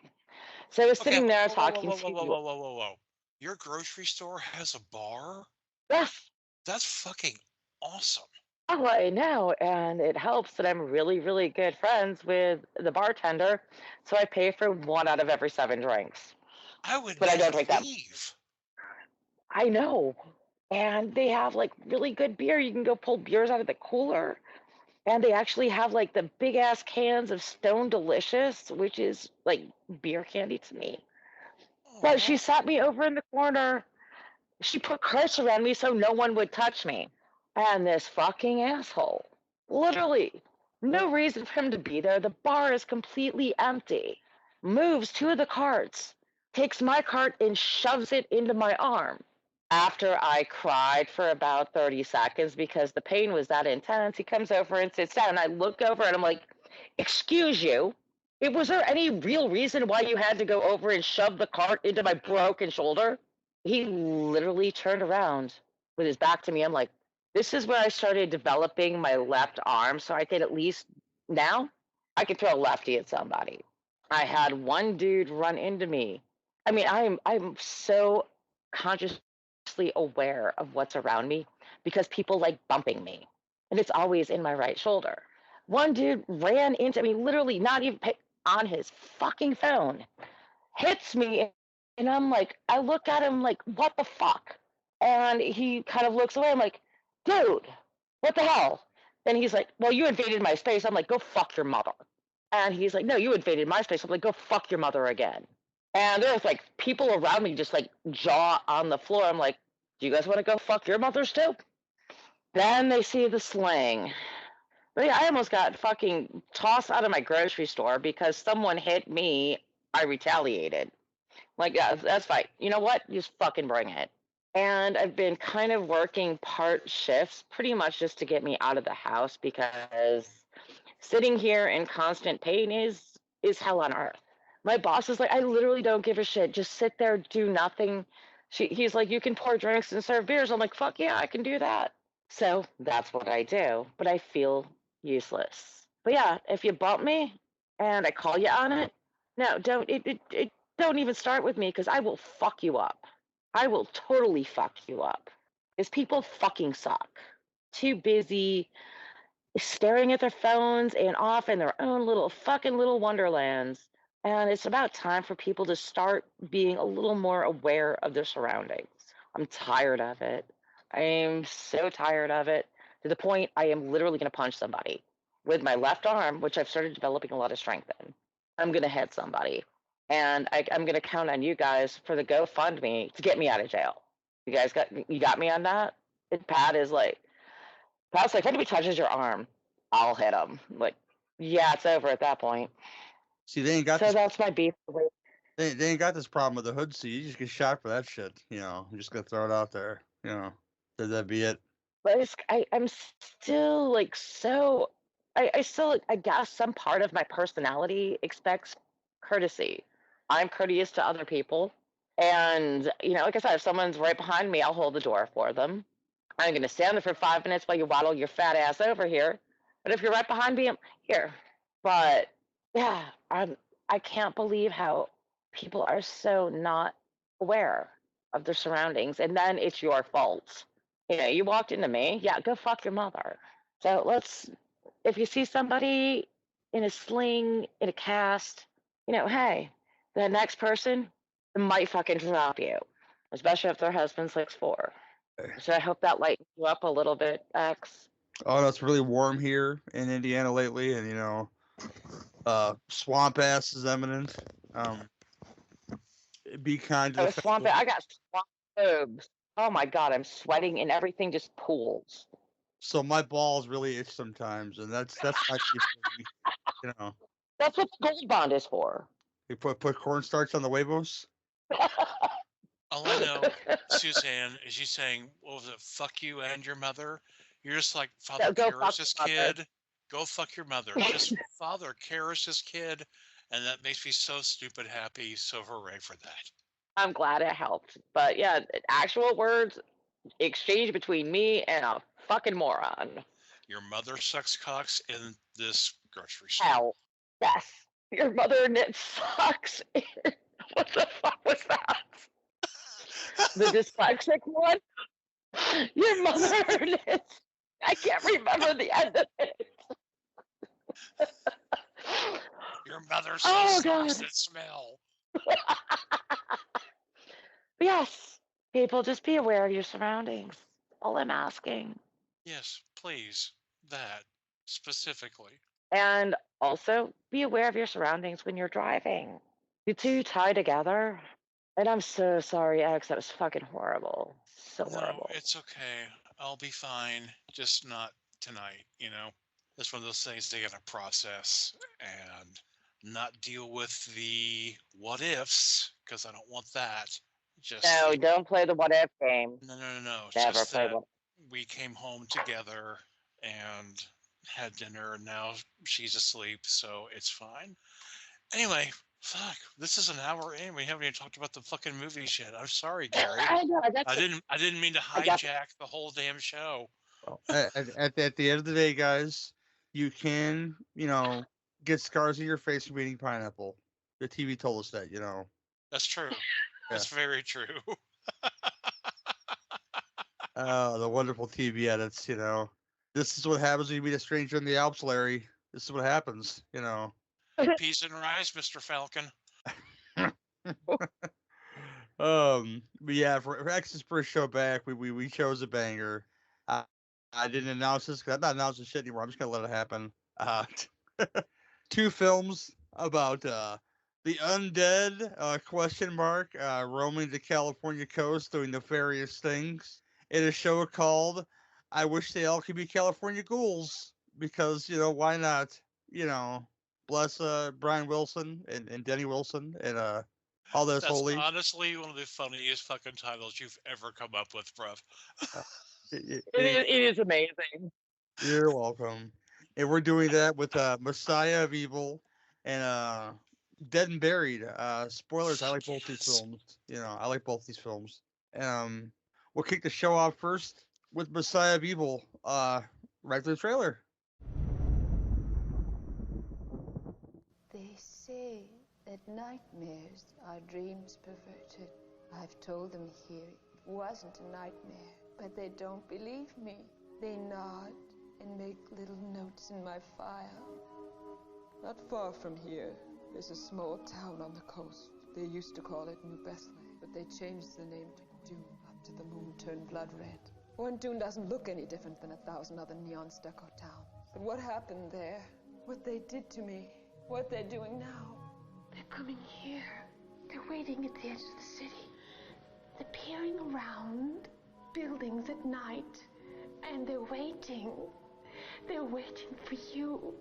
Speaker 4: So I was
Speaker 5: Okay,
Speaker 4: sitting there
Speaker 5: whoa, whoa, whoa,
Speaker 4: talking
Speaker 5: whoa, whoa,
Speaker 4: to
Speaker 5: whoa, whoa, whoa, whoa, whoa. Your grocery store has a bar?
Speaker 4: yes,
Speaker 5: That's fucking awesome.
Speaker 4: oh, I know, and it helps that I'm really, really good friends with the bartender. So I pay for 1 out of every 7 drinks,
Speaker 5: I would
Speaker 4: but I
Speaker 5: never
Speaker 4: don't drink them.
Speaker 5: leave.
Speaker 4: I know. And they have like really good beer. You can go pull beers out of the cooler. And they actually have like the big ass cans of Stone Delicious, which is like beer candy to me. But she
Speaker 5: Aw.
Speaker 4: sat me over in the corner. She put carts around me so no one would touch me. And this fucking asshole, literally, no reason for him to be there. The bar is completely empty. Moves 2 of the carts, takes my cart and shoves it into my arm. After I cried for about 30 seconds because the pain was that intense, he comes over and sits down. And I look over and I'm like, excuse you. Was there any real reason why you had to go over and shove the cart into my broken shoulder? He literally turned around with his back to me. I'm like, this is where I started developing my left arm. So I could at least now I could throw a lefty at somebody. I had one dude run into me. I mean, I'm so consciously aware of what's around me because people like bumping me, and it's always in my right shoulder. One dude ran into me, literally not even on his fucking phone, hits me, and I'm like, I look at him like, what the fuck? And he kind of looks away. I'm like, dude, what the hell? And he's like, well, you invaded my space. I'm like, go fuck your mother. And he's like, no, you invaded my space. I'm like, go fuck your mother again. And there's like people around me just like jaw on the floor. I'm like, do you guys want to go fuck your mothers too? Then they see the sling. But yeah, I almost got fucking tossed out of my grocery store because someone hit me. I retaliated. Like, yeah, that's fine. You know what? Just fucking bring it. And I've been kind of working part shifts pretty much just to get me out of the house because sitting here in constant pain is hell on earth. My boss is like, I literally don't give a shit. Just sit there, do nothing. He's like, you can pour drinks and serve beers. I'm like, fuck yeah, I can do that. So that's what I do. But I feel useless. But yeah, if you bump me and I call you on it, no, don't even start with me because I will fuck you up. I will totally fuck you up. Because people fucking suck. Too busy staring at their phones and off in their own little fucking little wonderlands. And it's about time for people to start being a little more aware of their surroundings. I'm tired of it. I am so tired of it to the point I am literally going to punch somebody with my left arm, which I've started developing a lot of strength in. I'm going to hit somebody. And I'm going to count on you guys for the GoFundMe to get me out of jail. You guys got me on that? And Pat's like, if anybody touches your arm, I'll hit him. Like, yeah, it's over at that point.
Speaker 3: See, they ain't got
Speaker 4: So
Speaker 3: this.
Speaker 4: that's my beef.
Speaker 3: They They ain't got this problem with the hood seat. You just get shot for that shit. I'm just gonna throw it out there. That'd be it.
Speaker 4: But I'm still like so. I still, I guess some part of my personality expects courtesy. I'm courteous to other people. And, like I said, if someone's right behind me, I'll hold the door for them. I'm going to stand there for 5 minutes while you waddle your fat ass over here. But if you're right behind me, I'm here. But yeah, I can't believe how people are so not aware of their surroundings. And then it's your fault. You walked into me. Yeah, go fuck your mother. So if you see somebody in a sling, in a cast, hey, the next person might fucking drop you, especially if their husband's 6'4". So I hope that lightens you up a little bit, X.
Speaker 3: Oh, no, it's really warm here in Indiana lately, and swamp ass is imminent. Be kind to the
Speaker 4: Swamp. I got swamp boobs. Oh my god, I'm sweating and everything just pools.
Speaker 3: So my balls really itch sometimes, and that's my
Speaker 4: That's what the Gold Bond is for.
Speaker 3: You put cornstarch on the huevos.
Speaker 5: All I know, Suzanne, is you saying, what was it, fuck you and your mother? You're just like, Father Karras' kid. Go fuck your mother. Just Father Karras' kid. And that makes me so stupid happy. So hooray for that.
Speaker 4: I'm glad it helped. But yeah, actual words exchanged between me and a fucking moron.
Speaker 5: Your mother sucks cocks in this grocery store.
Speaker 4: Hell, yes. Your mother knit socks. What the fuck was that? The dyslexic one? Your mother knits. I can't remember the end of it.
Speaker 5: Your mother socks that smell.
Speaker 4: Yes, people, just be aware of your surroundings. All I'm asking.
Speaker 5: Yes, please. That specifically.
Speaker 4: And also be aware of your surroundings when you're driving. You two tie together. And I'm so sorry, X. That was fucking horrible. So horrible.
Speaker 5: No, it's okay. I'll be fine. Just not tonight, It's one of those things they gotta process and not deal with the what ifs, because I don't want that.
Speaker 4: No, don't play the what if game.
Speaker 5: No.
Speaker 4: Never
Speaker 5: just
Speaker 4: play
Speaker 5: that
Speaker 4: what.
Speaker 5: We came home together and had dinner, and now she's asleep, so it's fine. Anyway, fuck, this is an hour in. We haven't even talked about the fucking movie shit. I'm sorry, Gary.
Speaker 4: I know.
Speaker 5: I didn't mean to hijack the whole damn show.
Speaker 3: At the end of the day, guys, you can, get scars in your face from eating pineapple. The TV told us that,
Speaker 5: That's true. That's very true.
Speaker 3: The wonderful TV edits, This is what happens when you meet a stranger in the Alps, Larry. This is what happens,
Speaker 5: Peas and rice, Mr. Falcon.
Speaker 3: But yeah, for X's first show back, we chose a banger. I didn't announce this because I'm not announcing shit anymore. I'm just gonna let it happen. 2 films about the undead question mark roaming the California coast doing nefarious things in a show called I Wish They All Could Be California Ghouls, because why not? Bless Brian Wilson and Denny Wilson and all that's holy.
Speaker 5: That's honestly one of the funniest fucking titles you've ever come up with, bruv.
Speaker 4: It is amazing.
Speaker 3: You're welcome. And we're doing that with Messiah of Evil and Dead and Buried. Spoilers, I like both these films. I like both these films. We'll kick the show off first with Messiah of Evil. Right to the trailer.
Speaker 6: They say that nightmares are dreams perverted. I've told them here it wasn't a nightmare, but they don't believe me. They nod and make little notes in my file. Not far from here, there's a small town on the coast. They used to call it New Bethlehem, but they changed the name to Dune after the moon turned blood red. One Dune doesn't look any different than 1,000 other neon stucco towns. But what happened there, what they did to me, what they're doing now.
Speaker 7: They're coming here. They're waiting at the edge of the city. They're peering around buildings at night, and they're waiting. They're waiting for you.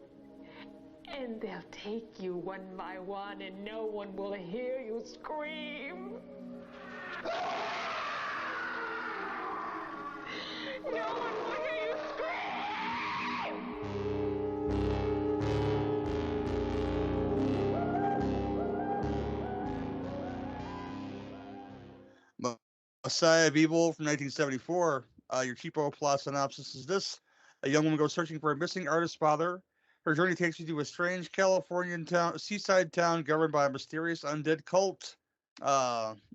Speaker 7: And they'll take you one by one, and no one will hear you scream. No one will hear you
Speaker 3: Messiah of Evil from 1974. Your cheapo plot synopsis is this: a young woman goes searching for a missing artist's father. Her journey takes you to a strange Californian seaside town governed by a mysterious undead cult.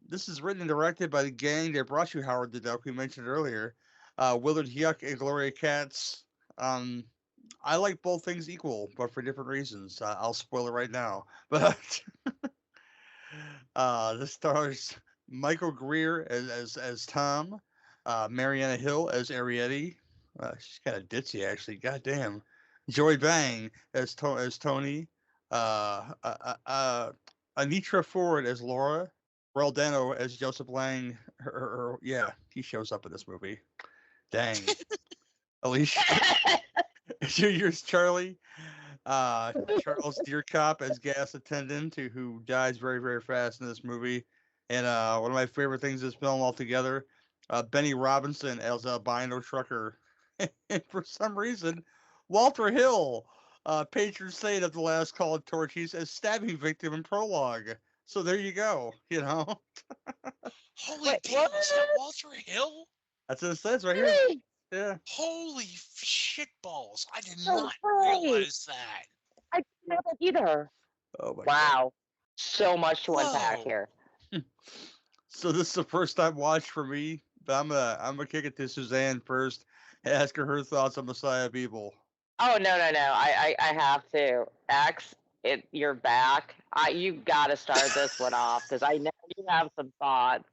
Speaker 3: This is written and directed by the gang that brought you Howard the Duck we mentioned earlier, Willard Yuck and Gloria Katz. I like both things equal, but for different reasons. I'll spoil it right now. But this stars Michael Greer as Tom, Mariana Hill as Arietti. She's kind of ditzy, actually. Goddamn. Joy Bang as Tony. Anitra Ford as Laura. Raul Dano as Joseph Lang. Yeah, he shows up in this movie. Dang. Alicia Junior's Charlie. Charles Deercop as gas attendant who dies very, very fast in this movie. And one of my favorite things in this film altogether, Benny Robinson as albino trucker. And for some reason, Walter Hill, patron saint of the last call of Torchies, as stabbing victim in Prologue. So there you go, you know.
Speaker 5: Holy damn, is that Walter Hill?
Speaker 3: That's what it says right here. Yeah.
Speaker 5: Holy shit balls. I did not realize that.
Speaker 4: I didn't know that either.
Speaker 3: Oh my
Speaker 4: wow.
Speaker 3: God.
Speaker 4: So much to unpack here.
Speaker 3: So this is the first time watch for me, but I'm gonna kick it to Suzanne first and ask her thoughts on Messiah of Evil.
Speaker 4: Oh no. I have to. X, you're back. You gotta start this one off because I know you have some thoughts.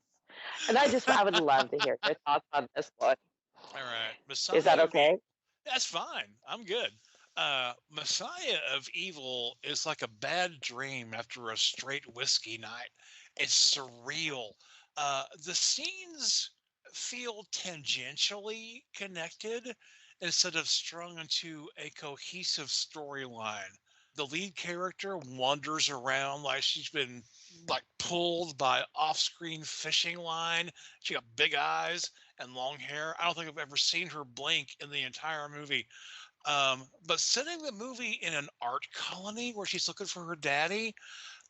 Speaker 4: And I would love to hear your thoughts on this one.
Speaker 5: All right. Messiah
Speaker 4: is that okay?
Speaker 5: That's fine. I'm good. Messiah of Evil is like a bad dream after a straight whiskey night. It's surreal. The scenes feel tangentially connected instead of strung into a cohesive storyline. The lead character wanders around like she's been pulled by off-screen fishing line. She got big eyes and long hair. I don't think I've ever seen her blink in the entire movie. But setting the movie in an art colony where she's looking for her daddy,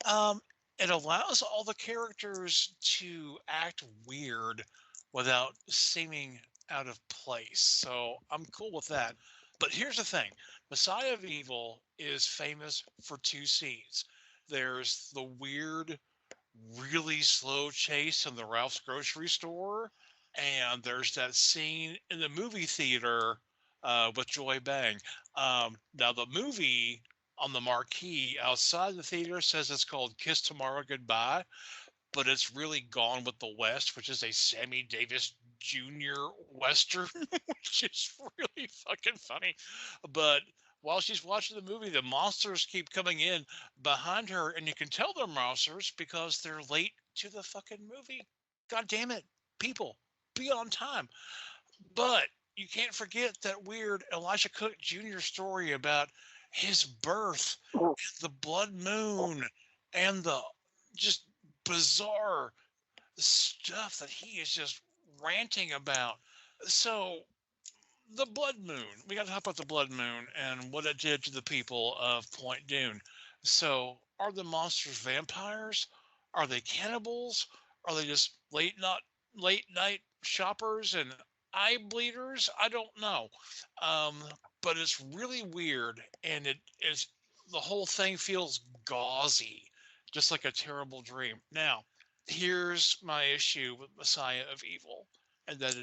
Speaker 5: it allows all the characters to act weird without seeming out of place. So I'm cool with that. But here's the thing. Messiah of Evil is famous for two scenes. There's the weird, really slow chase in the Ralph's grocery store, and there's that scene in the movie theater with Joy Bang. Now, the movie on the marquee outside the theater says it's called Kiss Tomorrow Goodbye, but it's really Gone with the West, which is a Sammy Davis Jr. Western, which is really fucking funny. But while she's watching the movie, the monsters keep coming in behind her, and you can tell they're monsters because they're late to the fucking movie. God damn it, people, be on time. But you can't forget that weird Elijah Cook Jr. story about his birth, and the blood moon, and the just bizarre stuff that he is just ranting about. So the blood moon, we got to talk about the blood moon and what it did to the people of Point Dune. So are the monsters vampires? Are they cannibals? Are they just late night shoppers and eye bleeders? I don't know. But it's really weird, and it is, the whole thing feels gauzy, just like a terrible dream. Now, here's my issue with Messiah of Evil, and that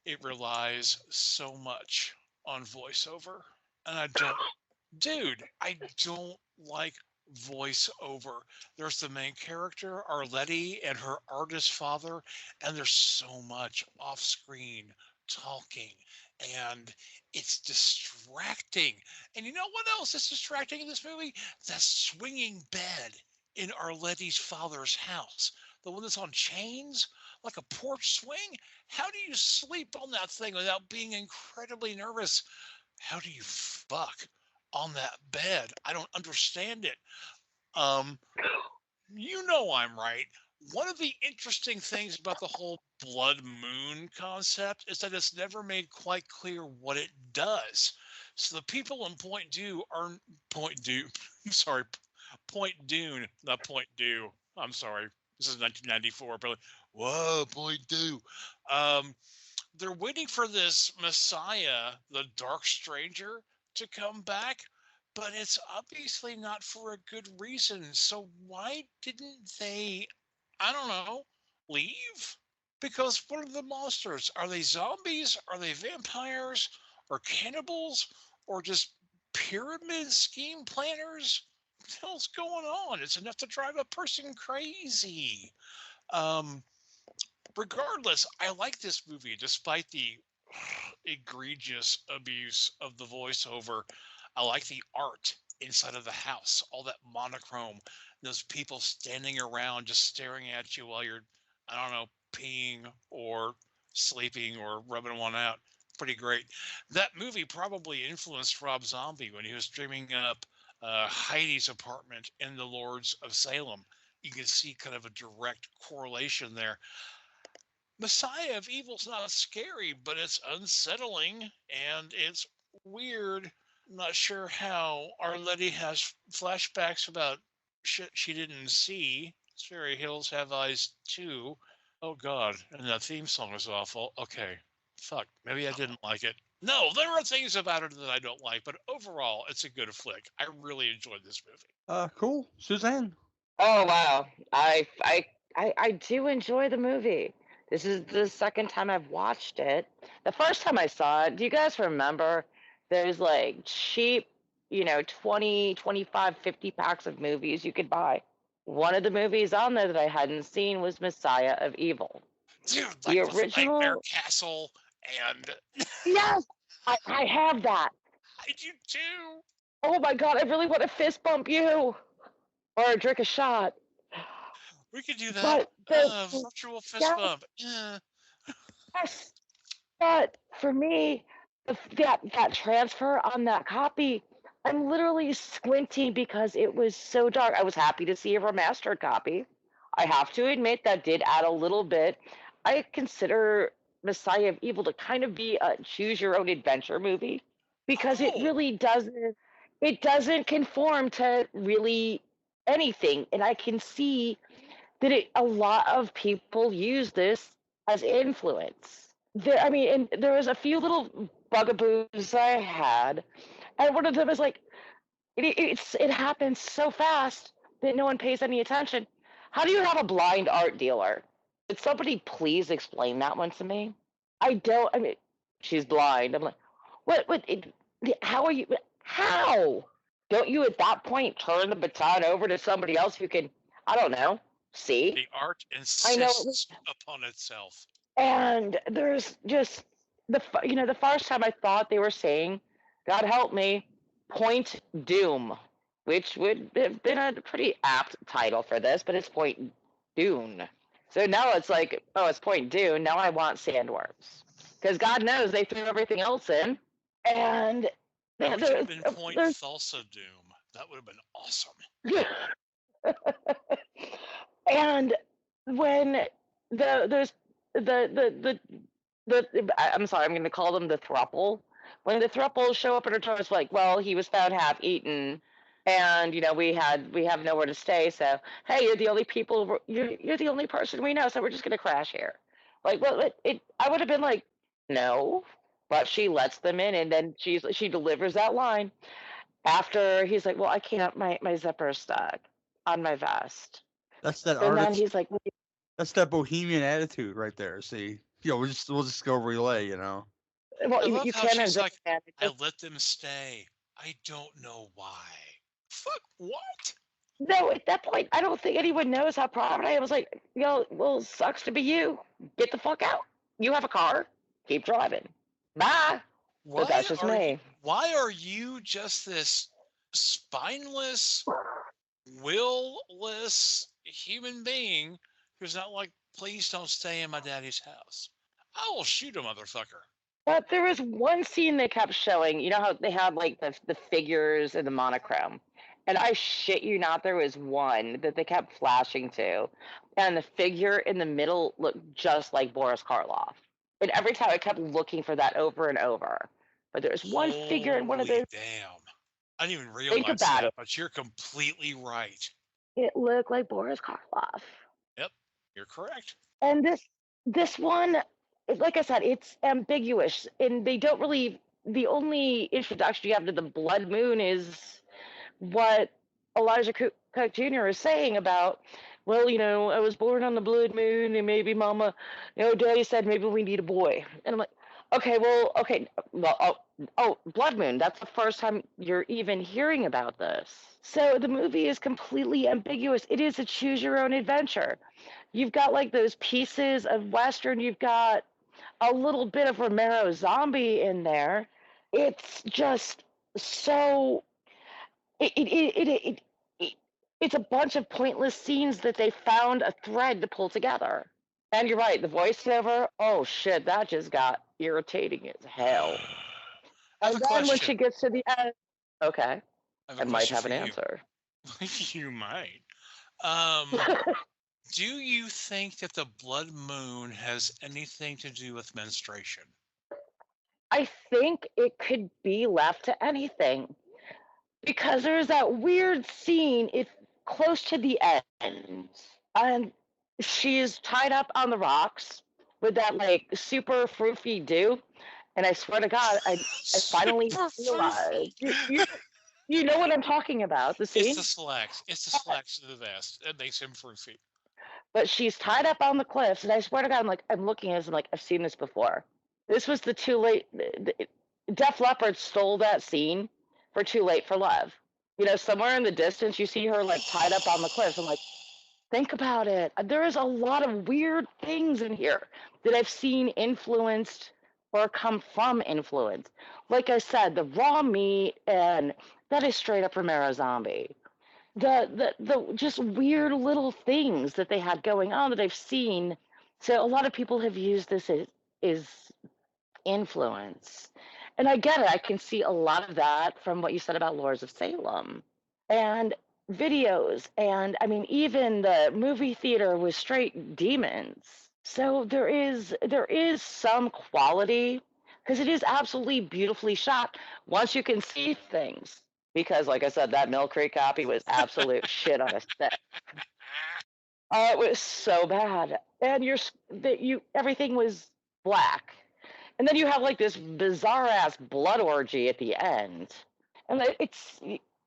Speaker 5: it relies so much on voiceover. And I don't like voiceover. There's the main character, Arletty, and her artist father, and there's so much off-screen talking, and it's distracting. And you know what else is distracting in this movie? That swinging bed in Arletty's father's house. The one that's on chains, like a porch swing. How do you sleep on that thing without being incredibly nervous? How do you fuck on that bed. I don't understand it. Um, you know I'm right. One of the interesting things about the whole blood moon concept is that it's never made quite clear what it does. So the people in Point Due are Point Due. I'm sorry, Point Dune, not Point Due. I'm sorry. This is 1994. But whoa, Point Due. Um, they're waiting for this Messiah, the Dark Stranger, to come back, but it's obviously not for a good reason. So why didn't they, I don't know, leave? Because what are the monsters? Are they zombies? Are they vampires? Or cannibals? Or just pyramid scheme planners? What the hell's going on? It's enough to drive a person crazy. Um, Regardless, I like this movie despite the egregious abuse of the voiceover. I like the art inside of the house, all that monochrome, those people standing around just staring at you while you're, I don't know, peeing or sleeping or rubbing one out. Pretty great. That movie probably influenced Rob Zombie when he was dreaming up Heidi's apartment in The Lords of Salem. You can see kind of a direct correlation there. Messiah of Evil's not scary, but it's unsettling and it's weird. I'm not sure how Our Lady has flashbacks about shit she didn't see. Fairy Hills Have Eyes too. Oh God, and that theme song is awful. Okay, fuck, maybe I didn't like it. No, there are things about it that I don't like, but overall, it's a good flick. I really enjoyed this movie.
Speaker 3: Cool. Suzanne.
Speaker 4: Oh wow, I do enjoy the movie. This is the second time I've watched it. The first time I saw it, do you guys remember? There's like cheap, 20, 25, 50 packs of movies you could buy. One of the movies on there that I hadn't seen was Messiah of Evil.
Speaker 5: Dude,
Speaker 4: The
Speaker 5: like with Nightmare
Speaker 4: original,
Speaker 5: Castle, and
Speaker 4: yes, I have that.
Speaker 5: I do too.
Speaker 4: Oh my God, I really want to fist bump you or drink a shot.
Speaker 5: We could do that.
Speaker 4: But the
Speaker 5: Virtual fist
Speaker 4: yes,
Speaker 5: bump. Yeah.
Speaker 4: yes. But for me, that transfer on that copy, I'm literally squinting because it was so dark. I was happy to see a remastered copy. I have to admit that did add a little bit. I consider Messiah of Evil to kind of be a choose your own adventure movie because it
Speaker 5: Oh,
Speaker 4: really doesn't conform to really anything. And I can see that a lot of people use this as influence. I mean, and there was a few little bugaboos I had, and one of them is like, it happens so fast that no one pays any attention. How do you have a blind art dealer? Could somebody please explain that one to me? I don't. I mean, she's blind. I'm like, what? What? How are you? How? Don't you at that point turn the baton over to somebody else who can? I don't know. See?
Speaker 5: the art
Speaker 4: I know it was,
Speaker 5: insists upon itself.
Speaker 4: and there's just the first time I thought they were saying, God help me, Point Doom, which would have been a pretty apt title for this, but it's Point Dune. So now it's like, oh, it's Point Dune. Now I want sandworms because God knows they threw everything else in, and
Speaker 5: Or it could have
Speaker 4: there's
Speaker 5: been Point
Speaker 4: there's
Speaker 5: Thulsa Doom. That would have been awesome.
Speaker 4: and when there's I'm sorry, I'm going to call them the thruple. When the thruples show up at her door, it's like, well, he was found half eaten, and we have nowhere to stay. So hey, you're the only people, you're the only person we know. So we're just going to crash here. Like, well, I would have been like, no, but she lets them in, and then she delivers that line after he's like, well, I can't, my zipper's stuck on my vest.
Speaker 3: That's that
Speaker 4: And then
Speaker 3: artist.
Speaker 4: he's like,
Speaker 3: That's that bohemian attitude right there. See, we'll just go relay.
Speaker 4: well,
Speaker 5: I love
Speaker 4: you
Speaker 5: how
Speaker 4: can't
Speaker 5: she's
Speaker 4: have
Speaker 5: like,
Speaker 4: that.
Speaker 5: I let them stay. I don't know why. Fuck, what?
Speaker 4: No, at that point, I don't think anyone knows how proud I am. I was like, well, sucks to be you. Get the fuck out. You have a car. Keep driving. Bye. But
Speaker 5: Why
Speaker 4: that's just
Speaker 5: are you,
Speaker 4: me.
Speaker 5: why are you just this spineless, will-less human being who's not like, please don't stay in my daddy's house? I will shoot a motherfucker.
Speaker 4: But there was one scene they kept showing. You know how they had like the figures in the monochrome, and I shit you not, there was one that they kept flashing to, and the figure in the middle looked just like Boris Karloff. And every time I kept looking for that over and over. But there was one figure in one of
Speaker 5: Holy
Speaker 4: those.
Speaker 5: damn. I didn't even
Speaker 4: Think
Speaker 5: realize
Speaker 4: about
Speaker 5: that,
Speaker 4: it.
Speaker 5: but you're completely right.
Speaker 4: It looked like Boris Karloff.
Speaker 5: Yep, you're correct.
Speaker 4: And this one, like I said, it's ambiguous, and they don't really. The only introduction you have to the blood moon is what Elijah Cook Jr. is saying about. Well, I was born on the blood moon, and maybe Mama, Daddy said maybe we need a boy, and I'm like, okay, blood moon. That's the first time you're even hearing about this. So the movie is completely ambiguous. It is a choose your own adventure. You've got like those pieces of Western, you've got a little bit of Romero zombie in there. It's just so it's a bunch of pointless scenes that they found a thread to pull together. And you're right, the voiceover, oh shit, that just got irritating as hell.
Speaker 5: I have
Speaker 4: And
Speaker 5: a
Speaker 4: then when
Speaker 5: question.
Speaker 4: she gets to the end, okay,
Speaker 5: I
Speaker 4: I might
Speaker 5: question
Speaker 4: have
Speaker 5: for
Speaker 4: an
Speaker 5: you.
Speaker 4: answer.
Speaker 5: You might. Do you think that the blood moon has anything to do with menstruation?
Speaker 4: I think it could be left to anything because there's that weird scene. It's close to the end, and she's tied up on the rocks with that like super froofy dew. And I swear to God, I finally
Speaker 5: Super
Speaker 4: realized you know what I'm talking about, the
Speaker 5: It's
Speaker 4: scene.
Speaker 5: the slacks. It's the slacks to the vest. It makes him froofy.
Speaker 4: But she's tied up on the cliffs, and I swear to God, I'm looking at this, I'm like, I've seen this before. This was the Too Late. Def Leppard stole that scene for Too Late for Love. Somewhere in the distance, you see her like tied up on the cliffs. I'm like, think about it. There is a lot of weird things in here that I've seen influenced or come from influence. Like I said, the raw meat, and that is straight up Romero Zombie. The just weird little things that they had going on that I've seen. So a lot of people have used this as influence. And I get it. I can see a lot of that from what you said about Lords of Salem and videos. And I mean, even the movie theater was straight demons. So there is some quality because it is absolutely beautifully shot once you can see things. Because, like I said, that Mill Creek copy was absolute shit on a stick. It was so bad, and everything was black, and then you have like this bizarre ass blood orgy at the end, and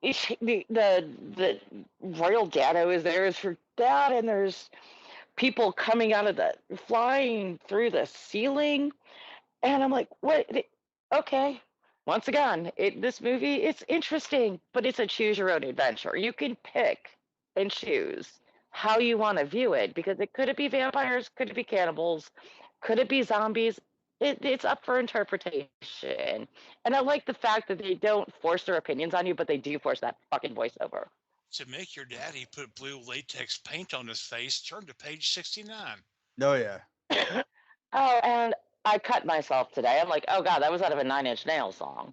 Speaker 4: the royal dado is there is for that, and there's people coming out of flying through the ceiling, and I'm like, what? Okay. Once again, this movie, it's interesting, but it's a choose your own adventure. You can pick and choose how you want to view it because could it be vampires? Could it be cannibals? Could it be zombies? It's up for interpretation. And I like the fact that they don't force their opinions on you, but they do force that fucking voiceover.
Speaker 5: To make your daddy put blue latex paint on his face, turn to page 69.
Speaker 3: Oh yeah.
Speaker 4: Oh, and I cut myself today. I'm like, oh God, that was out of a Nine Inch Nails song.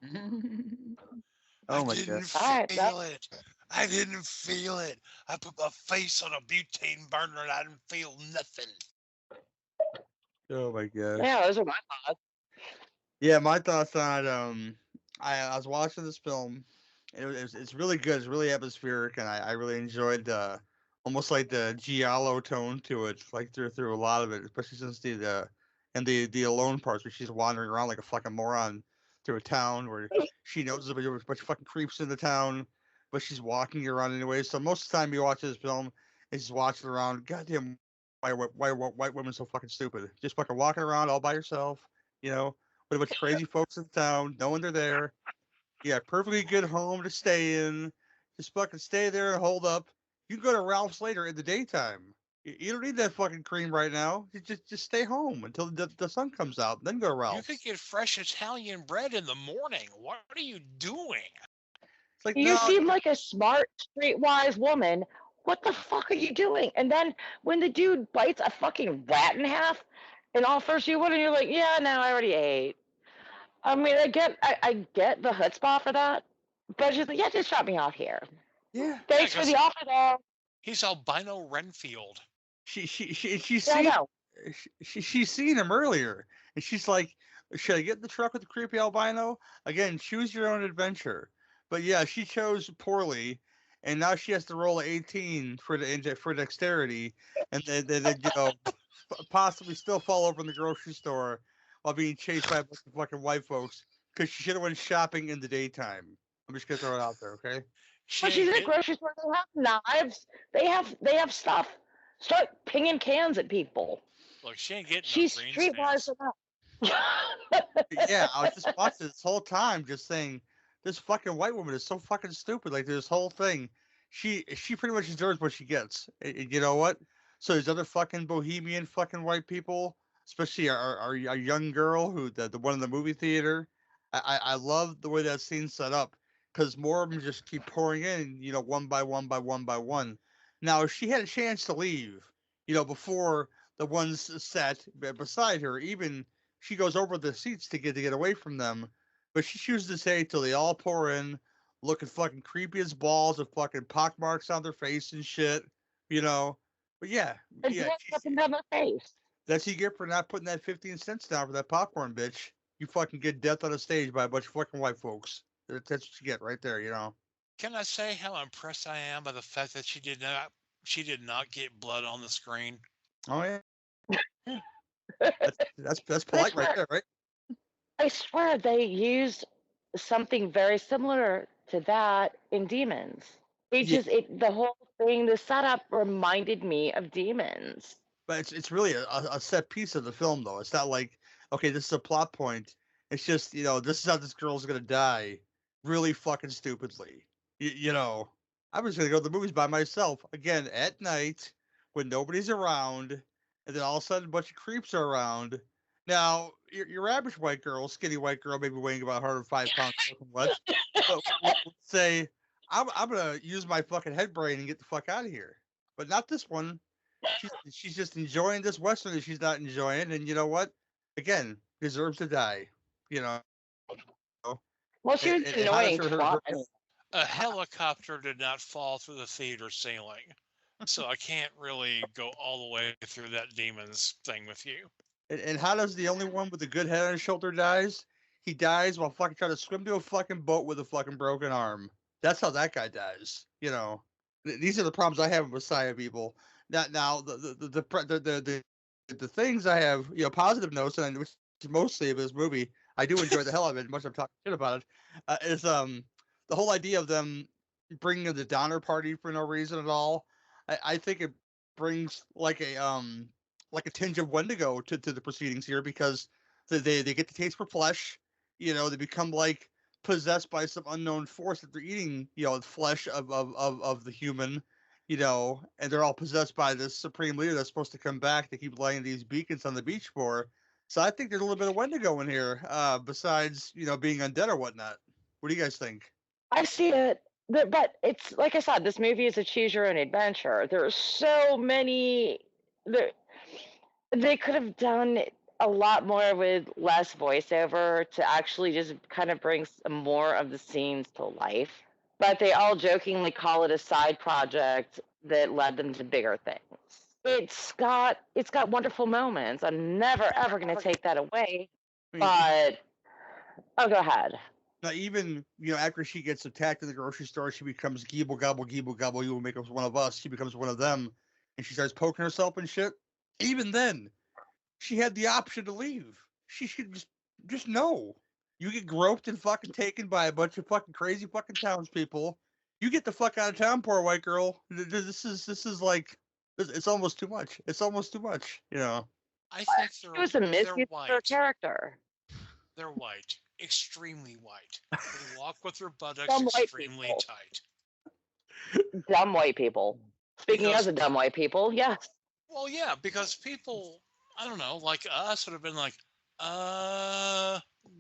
Speaker 3: Oh
Speaker 5: I
Speaker 3: my
Speaker 5: didn't
Speaker 3: god.
Speaker 5: feel it. I didn't feel it. I put my face on a butane burner and I didn't feel nothing.
Speaker 3: Oh my gosh.
Speaker 4: Yeah, those are my thoughts.
Speaker 3: Yeah, my thoughts on it. I was watching this film. It's really good. It's really atmospheric, and I really enjoyed the almost like the giallo tone to it, like through a lot of it, especially since the alone parts where she's wandering around like a fucking moron through a town where she knows there's a bunch of fucking creeps in the town, but she's walking around anyway. So most of the time you watch this film, it's just watching around. Goddamn, why white women so fucking stupid? Just fucking walking around all by yourself, with a bunch of crazy folks in town, knowing they're there. Yeah, perfectly good home to stay in. Just fucking stay there and hold up. You can go to Ralph's later in the daytime. You don't need that fucking cream right now. You just stay home until the sun comes out. Then go to
Speaker 5: You
Speaker 3: Ralph's.
Speaker 5: could get fresh Italian bread in the morning. What are you doing?
Speaker 3: It's like,
Speaker 4: You
Speaker 3: no,
Speaker 4: seem like a smart, streetwise woman. What the fuck are you doing? And then when the dude bites a fucking rat in half and offers you one, and you're like, yeah, no, I already ate. I mean, I get the chutzpah for that, but just yeah, just drop me off here.
Speaker 3: Yeah.
Speaker 4: Thanks for the offer, though.
Speaker 5: He's albino Renfield.
Speaker 3: She's
Speaker 4: Yeah, I
Speaker 3: seen
Speaker 4: know.
Speaker 3: she's seen him earlier, and she's like, "Should I get in the truck with the creepy albino?" Again, choose your own adventure. But yeah, she chose poorly, and now she has to roll a 18 for dexterity, and then possibly still fall over in the grocery store while being chased by a bunch of fucking white folks because she should have went shopping in the daytime. I'm just gonna throw it out there, okay?
Speaker 5: She
Speaker 4: When she's
Speaker 5: ain't
Speaker 4: in a
Speaker 5: get,
Speaker 4: grocery store, they have knives. They have stuff. Start pinging cans at people.
Speaker 5: look, she ain't getting no
Speaker 4: She's
Speaker 5: green
Speaker 4: streetwise
Speaker 5: stamps.
Speaker 4: enough.
Speaker 3: Yeah, I was just watching this whole time, just saying, this fucking white woman is so fucking stupid. Like this whole thing, she pretty much deserves what she gets. You know what? So these other fucking bohemian fucking white people, especially our young girl who the one in the movie theater, I love the way that scene's set up because more of them just keep pouring in, one by one by one by one. Now if she had a chance to leave, before the ones sat beside her, even she goes over the seats to get away from them, but she chooses to stay till they all pour in, looking fucking creepy as balls with fucking pock marks on their face and shit, you know. But yeah,
Speaker 4: And
Speaker 3: yeah,
Speaker 4: just up and down their face.
Speaker 3: that's what you get for not putting that 15 cents down for that popcorn, bitch. You fucking get death on a stage by a bunch of fucking white folks. That's what you get right there, you know.
Speaker 5: Can I say how impressed I am by the fact that she did not get blood on the screen?
Speaker 3: Oh yeah, yeah. That's
Speaker 4: I
Speaker 3: polite right
Speaker 4: swear,
Speaker 3: there, right?
Speaker 4: I swear they used something very similar to that in Demons.
Speaker 3: Yeah,
Speaker 4: The whole thing, the setup reminded me of Demons.
Speaker 3: but it's really a set piece of the film though. It's not like, okay, this is a plot point. It's just, this is how this girl's gonna die really fucking stupidly. I was gonna go to the movies by myself again at night when nobody's around, and then all of a sudden a bunch of creeps are around. Now your average white girl, skinny white girl, maybe weighing about 105 pounds, what? But would say, I'm gonna use my fucking head brain and get the fuck out of here. But not this one. She's just enjoying this western that she's not enjoying, and you know what? Again, deserves to die. You know,
Speaker 4: Well, she was
Speaker 3: and how does
Speaker 4: annoying
Speaker 3: her
Speaker 4: twat.
Speaker 5: A helicopter did not fall through the theater ceiling, so I can't really go all the way through that Demons thing with you.
Speaker 3: and how does the only one with a good head on his shoulder dies? He dies while fucking trying to swim to a fucking boat with a fucking broken arm. That's how that guy dies. These are the problems I have with Messiah people. Now the things I have, positive notes, and which is mostly of this movie, I do enjoy the hell out of it. Much I'm talking shit about it, is the whole idea of them bringing the Donner Party for no reason at all. I think it brings like a tinge of Wendigo to the proceedings here because they get the taste for flesh. They become like possessed by some unknown force that they're eating, the flesh of the human, and they're all possessed by this supreme leader that's supposed to come back to keep laying these beacons on the beach for. So I think there's a little bit of Wendigo in here, besides, being undead or whatnot. What do you guys think?
Speaker 4: I see it, but it's like I said, this movie is a choose your own adventure. There are so many. There, they could have done a lot more with less voiceover to actually just kind of bring some more of the scenes to life. But they all jokingly call it a side project that led them to bigger things. It's got wonderful moments. I'm never ever going to take that away.
Speaker 3: I mean,
Speaker 4: But oh, go ahead.
Speaker 3: now even after she gets attacked in the grocery store, she becomes geeble gobble. You will make us one of us. She becomes one of them, and she starts poking herself and shit. Even then, she had the option to leave. She should just know. You get groped and fucking taken by a bunch of fucking crazy fucking townspeople. You get the fuck out of town, poor white girl. This is like, it's almost too much. It's almost too much.
Speaker 5: I think
Speaker 4: It was a
Speaker 5: they're
Speaker 4: misuse of her
Speaker 5: white.
Speaker 4: character.
Speaker 5: They're white, extremely white. They walk with their buttocks
Speaker 4: Dumb white
Speaker 5: extremely
Speaker 4: people.
Speaker 5: tight.
Speaker 4: Dumb white people. Speaking
Speaker 5: Because
Speaker 4: as a dumb white people, yes.
Speaker 5: Well, yeah, because people, I don't know, like us would have been like,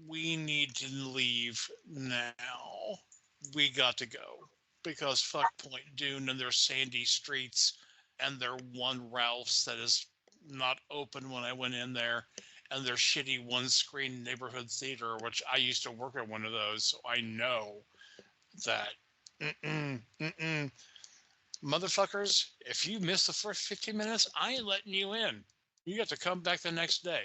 Speaker 5: we need to leave now. We got to go. Because fuck Point Dune and their sandy streets and their one Ralph's that is not open when I went in there. and their shitty one-screen neighborhood theater, which I used to work at one of those, so I know that motherfuckers, if you miss the first 15 minutes, I ain't letting you in. You got to come back the next day.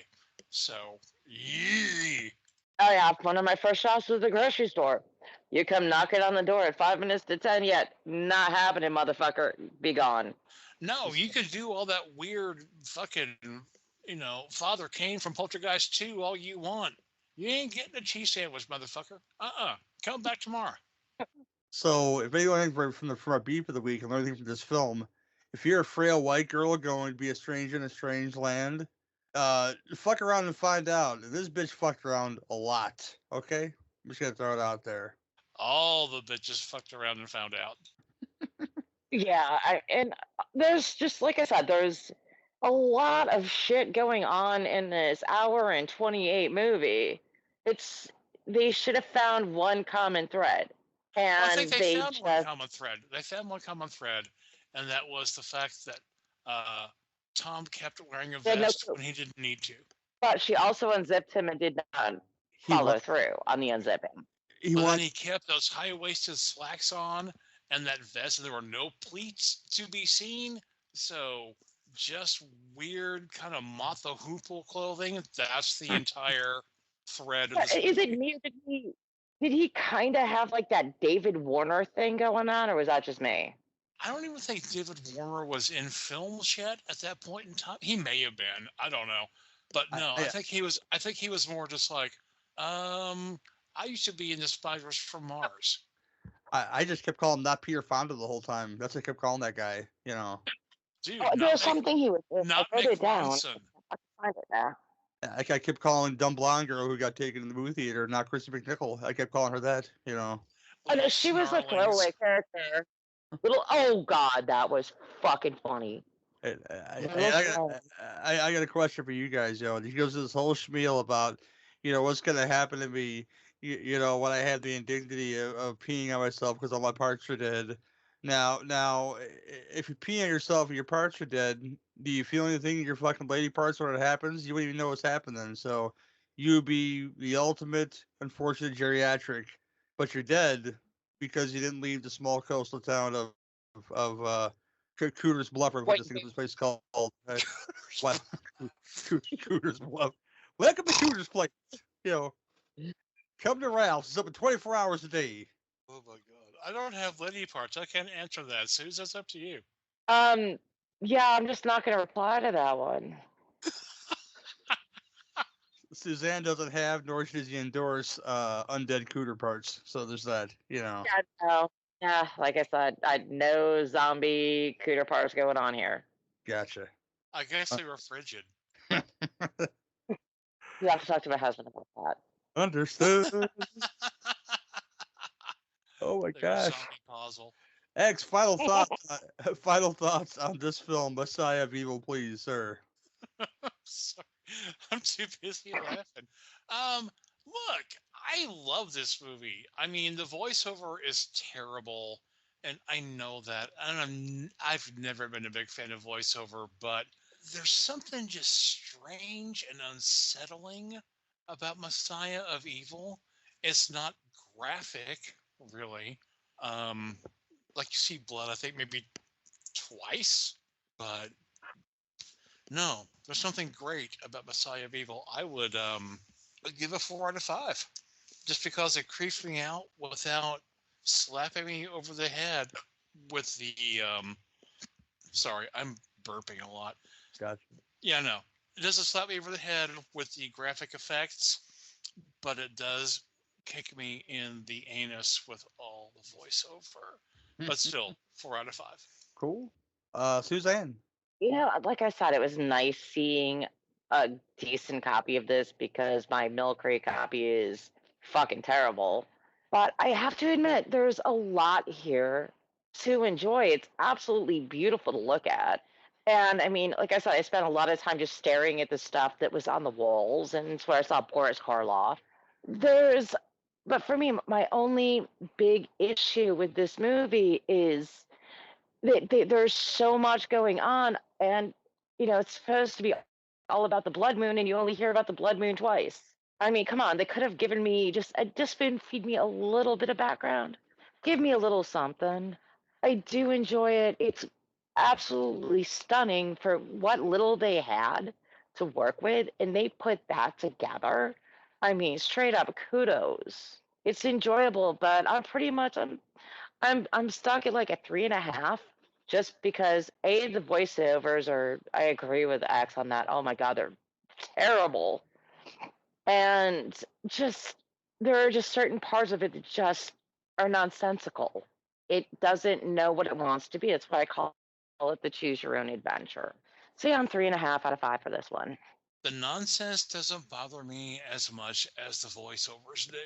Speaker 5: So, yee.
Speaker 4: Oh yeah, one of my first shops was the grocery store. You come knocking on the door at 5 minutes to 10 yet. Not happening, motherfucker. Be gone.
Speaker 5: No, you could do all that weird fucking, Father Kane from Poltergeist 2 all you want. You ain't getting a cheese sandwich, motherfucker. Come back tomorrow.
Speaker 3: So, if anyone from our beef of the week and learn anything from this film, if you're a frail white girl going to be a stranger in a strange land, fuck around and find out. This bitch fucked around a lot. Okay, I'm just gonna throw it out there.
Speaker 5: All the bitches fucked around and found out.
Speaker 4: Yeah, and there's just, like I said, there's a lot of shit going on in this hour and 28 movie. They should have found one common thread. And
Speaker 5: well, I think they found
Speaker 4: just,
Speaker 5: one common thread. They found one common thread, and that was the fact that Tom kept wearing a vest when he didn't need to.
Speaker 4: But she also unzipped him and did not follow through on the unzipping.
Speaker 5: Then he kept those high-waisted slacks on and that vest, and there were no pleats to be seen. So just weird kind of Martha Hoople clothing. That's the entire thread of this.
Speaker 4: Is it me? Did he kind of have like that David Warner thing going on, or was that just me?
Speaker 5: I don't even think David Warner was in films yet at that point in time. He may have been. I don't know. But no, I think he was more just like, I used to be in the Spiders from Mars.
Speaker 3: I just kept calling him not Peter Fonda the whole time. That's what I kept calling that guy,
Speaker 5: Dude,
Speaker 4: there's something he was in.
Speaker 5: Not
Speaker 4: I wrote it down.
Speaker 5: Ronson.
Speaker 4: I can find it now.
Speaker 3: I kept calling dumb blonde girl who got taken in the movie theater, not Chrissy McNichol. I kept calling her that,
Speaker 4: Oh, no, she was a throwaway character. Oh God, that was fucking funny.
Speaker 3: I got a question for you guys, He goes to this whole spiel about, what's gonna happen to me, when I have the indignity of peeing on myself because all my parts are dead. Now, if you pee on yourself and your parts are dead, do you feel anything in your fucking lady parts when it happens? You wouldn't even know what's happening. So you would be the ultimate unfortunate geriatric, but you're dead because you didn't leave the small coastal town of Cooter's Bluff, or what this place called. Cooter's Bluff. Welcome to Cooter's Place. Come to Ralph's. It's open 24 hours a day.
Speaker 5: Oh my God. I don't have lady parts. I can't answer that. Suze, that's up to you.
Speaker 4: Yeah, I'm just not going to reply to that one.
Speaker 3: Suzanne doesn't have, nor does she endorse undead cooter parts. So there's that,
Speaker 4: Yeah, no. Yeah, like I said, no zombie cooter parts going on here.
Speaker 3: Gotcha.
Speaker 5: I guess they were frigid.
Speaker 4: You have to talk to my husband about that.
Speaker 3: Understood. Oh my gosh. X, final thoughts on this film, Messiah of Evil, please, sir.
Speaker 5: Sorry. I'm too busy laughing. Look, I love this movie. I mean, the voiceover is terrible, and I know that. And I've never been a big fan of voiceover, but there's something just strange and unsettling about Messiah of Evil. It's not graphic, really. Like you see blood, I think maybe twice, but no, there's something great about Messiah of Evil. I would give a 4 out of 5, just because it creeps me out without slapping me over the head with the sorry, I'm burping a lot.
Speaker 3: Gotcha.
Speaker 5: Yeah, no, it doesn't slap me over the head with the graphic effects, but it does kick me in the anus with all the voiceover. But still, 4 out of 5.
Speaker 3: Cool. Suzanne.
Speaker 4: Like I said, it was nice seeing a decent copy of this because my Mill Creek copy is fucking terrible. But I have to admit, there's a lot here to enjoy. It's absolutely beautiful to look at. And I mean, like I said, I spent a lot of time just staring at the stuff that was on the walls, and it's where I saw Boris Karloff. But for me, my only big issue with this movie is that there's so much going on, and it's supposed to be all about the blood moon and you only hear about the blood moon twice. I mean, come on, they could have given me just feed me a little bit of background. Give me a little something. I do enjoy it. It's absolutely stunning for what little they had to work with, and they put that together. I mean, straight up kudos. It's enjoyable, but I'm stuck at like a 3.5, just because the voiceovers are. I agree with X on that. Oh my god, they're terrible, and just there are just certain parts of it that just are nonsensical. It doesn't know what it wants to be. That's why I call it the choose your own adventure. So yeah, I'm 3.5 out of 5 for this one.
Speaker 5: The nonsense doesn't bother me as much as the voiceovers do,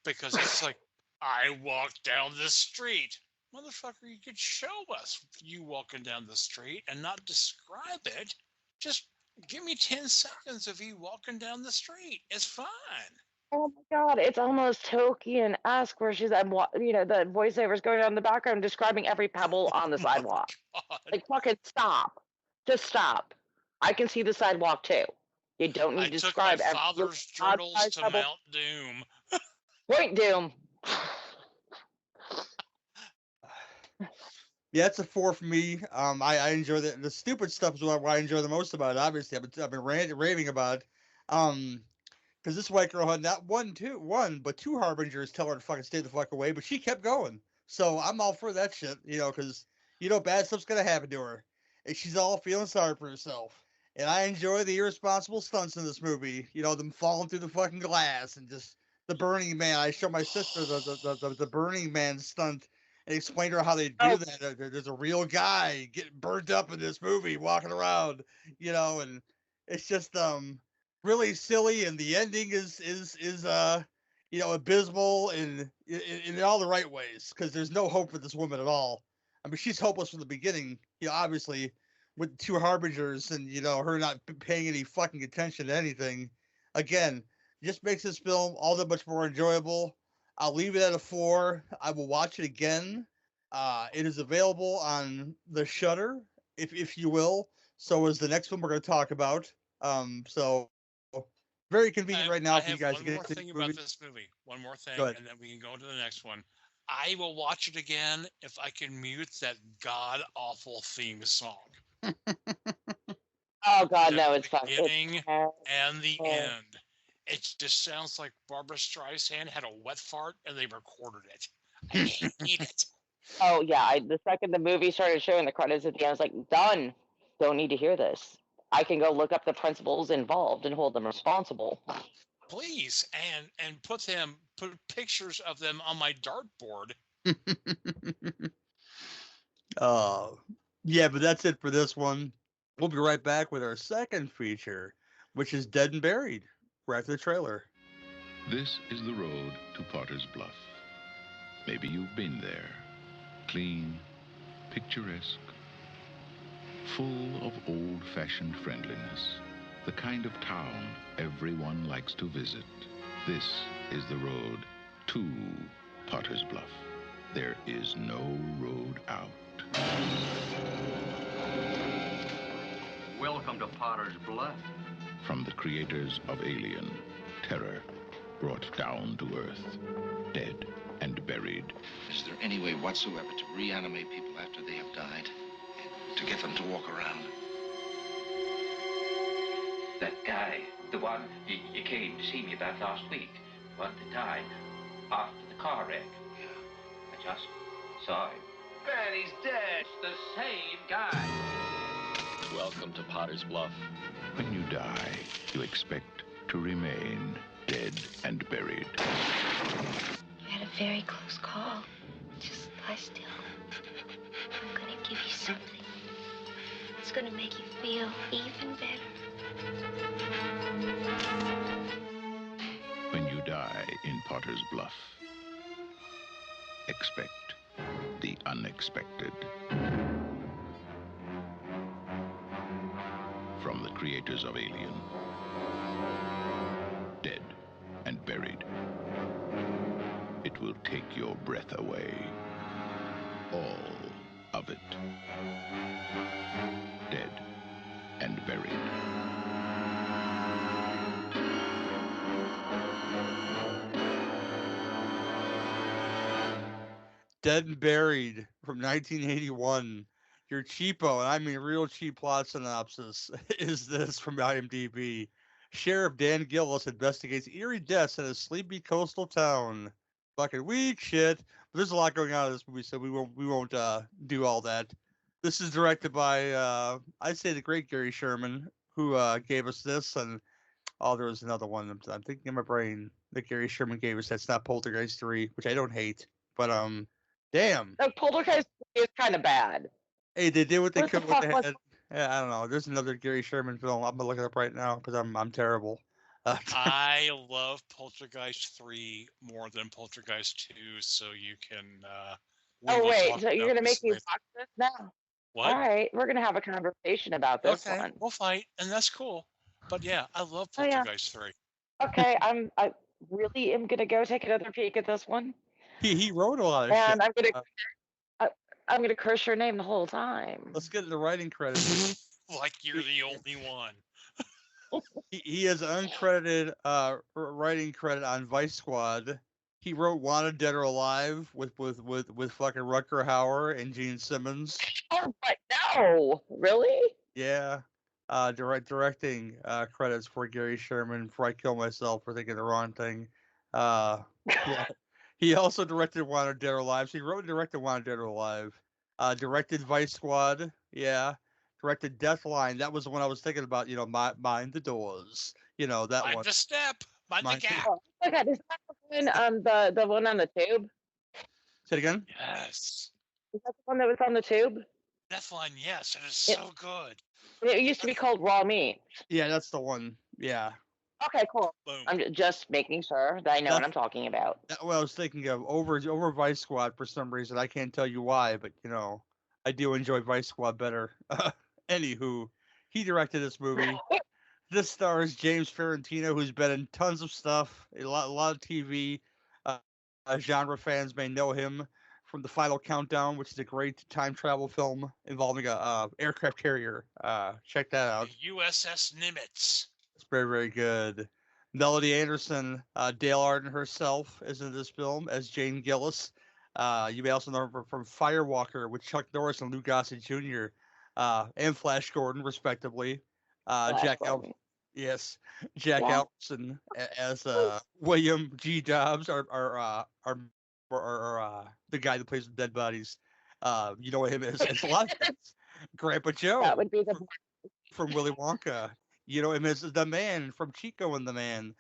Speaker 5: because it's like, I walked down the street. Motherfucker, you could show us you walking down the street and not describe it. Just give me 10 seconds of you walking down the street. It's fine.
Speaker 4: Oh my god, it's almost Tolkien-esque where the voiceovers going on in the background describing every pebble on the sidewalk.
Speaker 5: God.
Speaker 4: Like, fucking stop. Just stop. I can see the sidewalk too. You don't need
Speaker 5: I
Speaker 4: to
Speaker 5: took
Speaker 4: describe
Speaker 5: my
Speaker 4: every
Speaker 5: father's journals
Speaker 4: outside
Speaker 5: to
Speaker 4: pebble.
Speaker 5: Mount Doom.
Speaker 4: Point Doom.
Speaker 3: Yeah, it's a 4 for me. I enjoy the stupid stuff is what I enjoy the most about it. Obviously, I've been raving about it. Because this white girl had not one, but 2 harbingers tell her to fucking stay the fuck away, but she kept going. So I'm all for that shit, because bad stuff's gonna happen to her, and she's all feeling sorry for herself. And I enjoy the irresponsible stunts in this movie. Them falling through the fucking glass and just the Burning Man. I show my sister the Burning Man stunt and explain to her how they do that. There's a real guy getting burnt up in this movie, walking around, and it's just really silly, and the ending is abysmal in all the right ways, because there's no hope for this woman at all. I mean, she's hopeless from the beginning. Obviously, with 2 harbingers and her not paying any fucking attention to anything. Again, just makes this film all that much more enjoyable. I'll leave it at a 4. I will watch it again. It is available on the Shudder, if you will. So is the next one we're going to talk about. So very convenient right now for you guys to get
Speaker 5: one more thing about this movie. One more thing, and then we can go to the next one. I will watch it again if I can mute that god awful theme song.
Speaker 4: Oh god, no, it's
Speaker 5: the beginning and the end. It just sounds like Barbara Streisand had a wet fart and they recorded it. I hate it.
Speaker 4: Oh yeah, the second the movie started showing the credits at the end, I was like, done. Don't need to hear this. I can go look up the principals involved and hold them responsible.
Speaker 5: Please, and put pictures of them on my dartboard.
Speaker 3: Yeah, but that's it for this one. We'll be right back with our second feature, which is Dead and Buried, right after the trailer.
Speaker 8: This is the road to Potter's Bluff. Maybe you've been there. Clean, picturesque, full of old-fashioned friendliness. The kind of town everyone likes to visit. This is the road to Potter's Bluff. There is no road out.
Speaker 9: Welcome to Potter's Bluff.
Speaker 8: From the creators of Alien, terror brought down to Earth, dead and buried.
Speaker 2: Is there any way whatsoever to reanimate people after they have died? To get them to walk around?
Speaker 9: That guy, the one you came to see me about last week, the one that died after the car wreck. Yeah. I just saw him. Man, he's dead. It's the same guy.
Speaker 10: Welcome to Potter's Bluff.
Speaker 8: When you die, you expect to remain dead and buried.
Speaker 7: You had a very close call. Just lie still. I'm gonna give you something. It's gonna make you feel even better.
Speaker 8: When you die in Potter's Bluff, expect the unexpected. From the creators of Alien, dead and buried. It will take your breath away. All of it. Dead and buried.
Speaker 3: Dead and Buried from 1981. Your cheapo, and I mean real cheap plot synopsis is this from IMDb. Sheriff Dan Gillis investigates eerie deaths in a sleepy coastal town. Fucking weak shit. But there's a lot going on in this movie, so we won't do all that. This is directed by I'd say the great Gary Sherman, who gave us this, and there was another one I'm thinking in my brain that Gary Sherman gave us. That's not Poltergeist 3, which I don't hate, but damn.
Speaker 4: No, Poltergeist is kind of bad.
Speaker 3: Hey, they did what they
Speaker 4: What the
Speaker 3: could with
Speaker 4: fuck
Speaker 3: the
Speaker 4: was?
Speaker 3: head. Yeah, I don't know. There's another Gary Sherman film. I'm gonna look it up right now because I'm terrible.
Speaker 5: I love Poltergeist 3 more than Poltergeist 2, so you can. We
Speaker 4: Oh
Speaker 5: will
Speaker 4: wait,
Speaker 5: talk
Speaker 4: so you're
Speaker 5: about
Speaker 4: gonna make
Speaker 5: this
Speaker 4: me
Speaker 5: later.
Speaker 4: watch this now?
Speaker 5: What?
Speaker 4: All right, we're gonna have a conversation about this
Speaker 5: Okay,
Speaker 4: one.
Speaker 5: we'll fight, and that's cool. But yeah, I love
Speaker 4: Oh yeah.
Speaker 5: Poltergeist 3.
Speaker 4: Okay, I really am gonna go take another peek at this one,
Speaker 3: He wrote a lot of shit.
Speaker 4: and I'm gonna curse your name the whole time.
Speaker 3: Let's get into writing credits.
Speaker 5: Like you're the only one.
Speaker 3: He has uncredited writing credit on Vice Squad. He wrote Wanted Dead or Alive with fucking Rutger Hauer and Gene Simmons.
Speaker 4: Oh, but no, really?
Speaker 3: Yeah. Directing credits for Gary Sherman. Before I kill myself for thinking the wrong thing. Yeah. He also directed Wanted Dead or Alive. So he wrote and directed Wanted Dead or Alive. Directed Vice Squad. Yeah. Directed Deathline. That was the one I was thinking about. Mind the Doors. That
Speaker 5: Mind
Speaker 3: one.
Speaker 5: the step. Mind the gap.
Speaker 4: Oh my god, is that the one on the tube?
Speaker 3: Say it again.
Speaker 5: Yes.
Speaker 4: Is that the one that was on the tube?
Speaker 5: Deathline, yes, it is so good.
Speaker 4: It used to be called Raw Meat.
Speaker 3: Yeah, that's the one. Yeah.
Speaker 4: Okay, cool.
Speaker 5: Boom.
Speaker 4: I'm just making sure that I know what I'm talking about.
Speaker 3: Well, I was thinking of over Vice Squad for some reason. I can't tell you why, but I do enjoy Vice Squad better. Anywho, he directed this movie. This stars James Ferrantino, who's been in tons of stuff, a lot of TV. Genre fans may know him from The Final Countdown, which is a great time travel film involving a aircraft carrier. Check that out.
Speaker 5: USS Nimitz.
Speaker 3: It's very, very good. Melody Anderson, Dale Arden herself, is in this film as Jane Gillis. You may also know her from Firewalker with Chuck Norris and Lou Gossett Jr. And Flash Gordon, respectively. Jack Albertson as William G. Dobbs, are the guy that plays with dead bodies. You know what him is? It's a lot of things. Grandpa Joe.
Speaker 4: That would be the
Speaker 3: From Willy Wonka. You know him as the Man from Chico and the Man.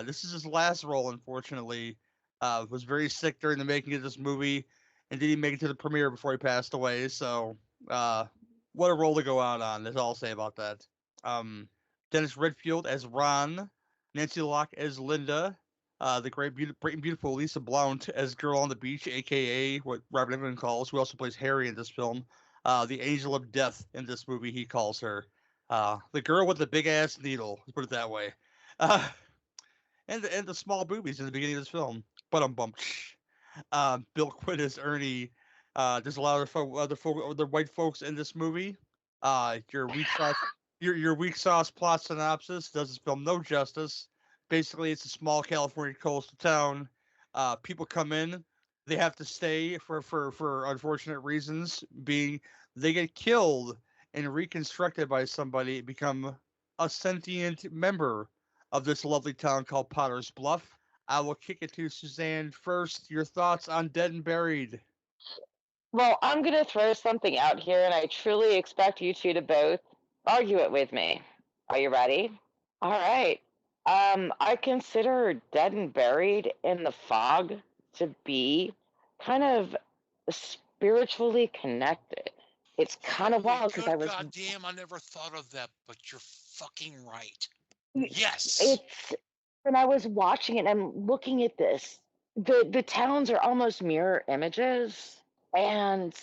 Speaker 3: This is his last role, unfortunately. Was very sick during the making of this movie and didn't make it to the premiere before he passed away. So, what a role to go out on. That's all I'll say about that. Dennis Redfield as Ron, Nancy Locke as Linda, the great and beautiful Lisa Blount as Girl on the Beach, aka what Robert Englund calls, who also plays Harry in this film, the Angel of Death in this movie, he calls her. The girl with the big ass needle, let's put it that way. And the small boobies in the beginning of this film. But Bill Quinn as Ernie. There's a lot of other white folks in this movie. Your weak sauce plot synopsis does this film no justice. Basically, it's a small California coastal town. People come in, they have to stay for unfortunate reasons, being they get killed and reconstructed by somebody, become a sentient member of this lovely town called Potter's Bluff. I will kick it to Suzanne first. Your thoughts on Dead and Buried?
Speaker 4: Well, I'm going to throw something out here, and I truly expect you two to both argue it with me. Are you ready? All right. I consider Dead and Buried in the Fog to be kind of spiritually connected. It's kind of wild because I was.
Speaker 5: God damn, I never thought of that, but you're fucking right. Yes.
Speaker 4: It's when I was watching it, I'm looking at this. The towns are almost mirror images, and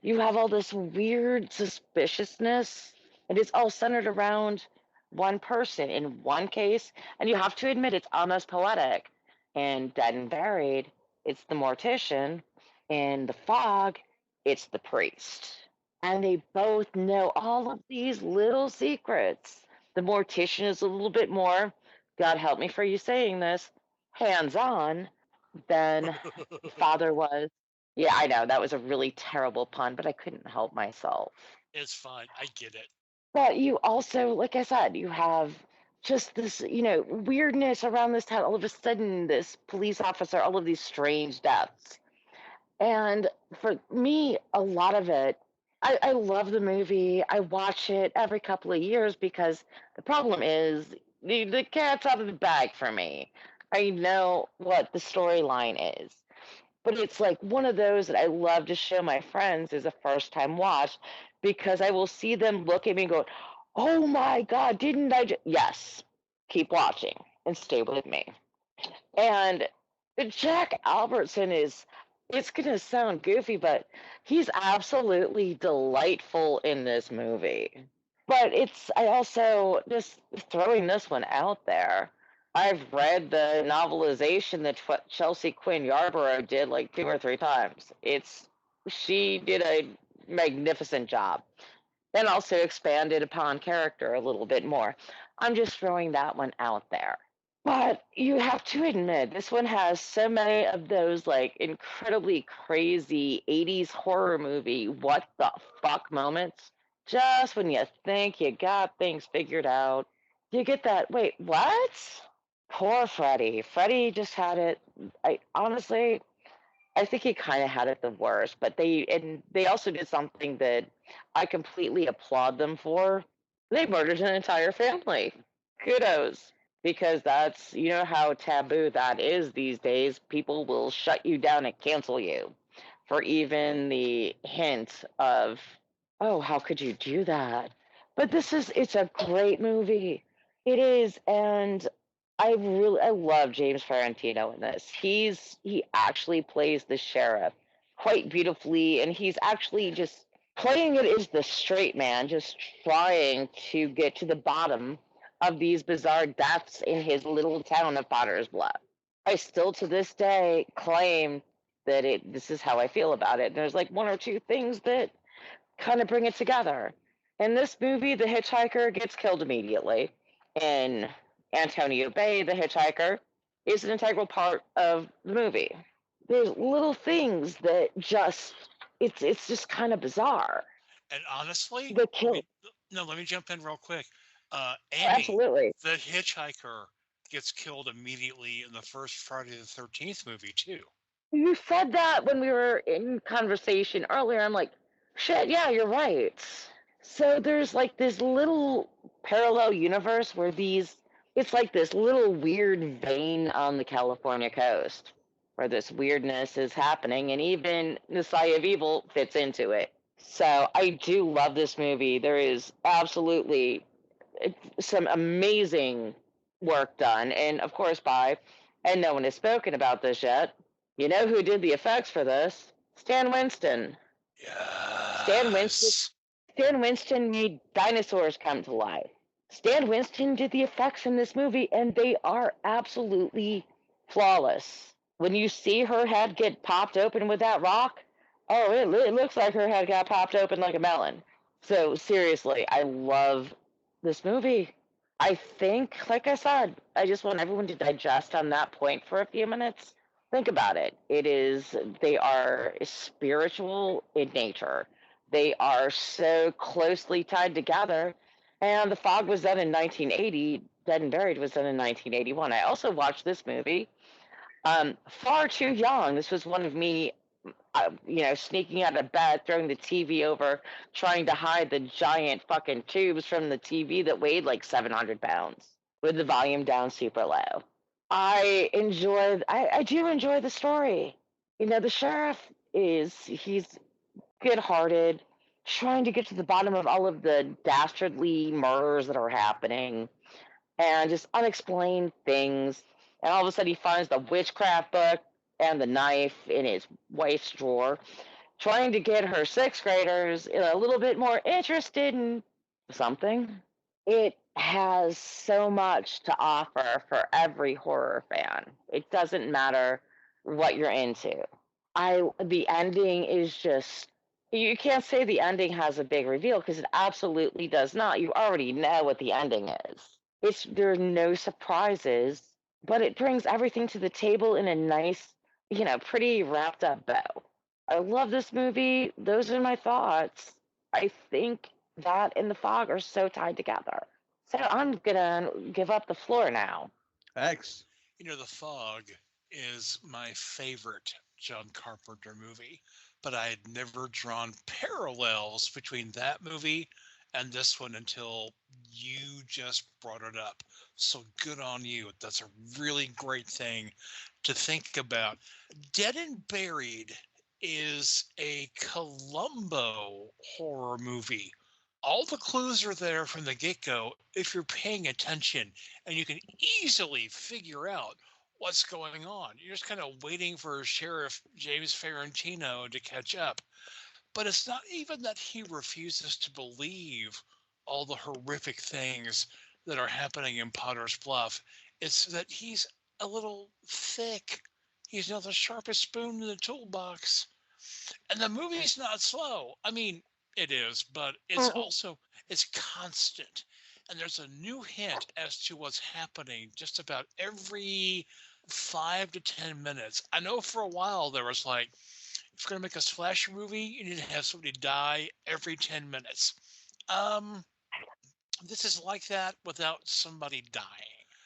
Speaker 4: you have all this weird suspiciousness, and it's all centered around one person in one case. And you have to admit, it's almost poetic. In Dead and Buried, it's the mortician. In The Fog, it's the priest. And they both know all of these little secrets. The mortician is a little bit more, God help me for you saying this, hands-on than Father was. Yeah, I know that was a really terrible pun, but I couldn't help myself.
Speaker 5: It's fine. I get it.
Speaker 4: But you also, like I said, you have just this, weirdness around this town. All of a sudden, this police officer, all of these strange deaths. And for me, a lot of it, I love the movie. I watch it every couple of years because the problem is the cat's out of the bag for me. I know what the storyline is, but it's like one of those that I love to show my friends as a first time watch because I will see them look at me and go, "Oh my God, didn't I Yes, keep watching and stay with me." And Jack Albertson is, it's going to sound goofy, but he's absolutely delightful in this movie. But I also, just throwing this one out there, I've read the novelization that Chelsea Quinn Yarborough did like 2 or 3 times. She did a magnificent job and also expanded upon character a little bit more. I'm just throwing that one out there. But you have to admit, this one has so many of those like incredibly crazy 80s horror movie, what the fuck moments. Just when you think you got things figured out, you get that, wait, what? Poor Freddy. Freddy just had it. I think he kind of had it the worst, but they also did something that I completely applaud them for. They murdered an entire family. Kudos. Because that's, how taboo that is these days. People will shut you down and cancel you for even the hint of, oh, how could you do that? But it's a great movie. It is, and I love James Ferrantino in this. He actually plays the sheriff quite beautifully, and he's actually just playing it as the straight man, just trying to get to the bottom of these bizarre deaths in his little town of Potter's Bluff. I still to this day claim that this is how I feel about it. There's like one or two things that kind of bring it together. In this movie, the hitchhiker gets killed immediately. In Antonio Bay, the hitchhiker is an integral part of the movie. There's little things that it's just kind of bizarre.
Speaker 5: And honestly,
Speaker 4: The kill.
Speaker 5: let me jump in real quick. Amy,
Speaker 4: Absolutely.
Speaker 5: the hitchhiker, gets killed immediately in the first Friday the 13th movie too.
Speaker 4: You said that when we were in conversation earlier. I'm like, shit, yeah, you're right. So there's like this little parallel universe where it's like this little weird vein on the California coast where this weirdness is happening, and even Messiah of Evil fits into it. So I do love this movie. There is absolutely some amazing work done, and of course and no one has spoken about this yet. You know who did the effects for this? Stan Winston.
Speaker 5: Yes.
Speaker 4: Stan Winston made dinosaurs come to life. Stan Winston did the effects in this movie, and they are absolutely flawless. When you see her head get popped open with that rock, oh, it looks like her head got popped open like a melon. So seriously, I love this movie. I think, like I said, I just want everyone to digest on that point for a few minutes. Think about it. They are spiritual in nature. They are so closely tied together. And The Fog was done in 1980. Dead and Buried was done in 1981. I also watched this movie far too young. This was one of me, sneaking out of bed, throwing the TV over, trying to hide the giant fucking tubes from the TV that weighed like 700 pounds with the volume down super low. I do enjoy the story. The sheriff he's good-hearted, trying to get to the bottom of all of the dastardly murders that are happening and just unexplained things. And all of a sudden he finds the witchcraft book and the knife in his wife's drawer, trying to get her sixth graders a little bit more interested in something. It has so much to offer for every horror fan. It doesn't matter what you're into. The ending is just, you can't say the ending has a big reveal because it absolutely does not. You already know what the ending is. There are no surprises, but it brings everything to the table in a nice, pretty wrapped up bow. I love this movie. Those are my thoughts. I think that and The Fog are so tied together. So I'm gonna give up the floor now.
Speaker 3: X.
Speaker 5: The Fog is my favorite John Carpenter movie, but I had never drawn parallels between that movie and this one until you just brought it up. So good on you. That's a really great thing to think about. Dead and Buried is a Columbo horror movie. All the clues are there from the get-go if you're paying attention, and you can easily figure out what's going on. You're just kind of waiting for Sheriff James Ferrantino to catch up. But it's not even that he refuses to believe all the horrific things that are happening in Potter's Bluff. It's that he's a little thick. He's not the sharpest spoon in the toolbox. And the movie's not slow. I mean, it is, but it's constant. And there's a new hint as to what's happening just about every 5 to 10 minutes. I know for a while there was like, if you're gonna make a slasher movie, you need to have somebody die every 10 minutes. This is like that without somebody dying.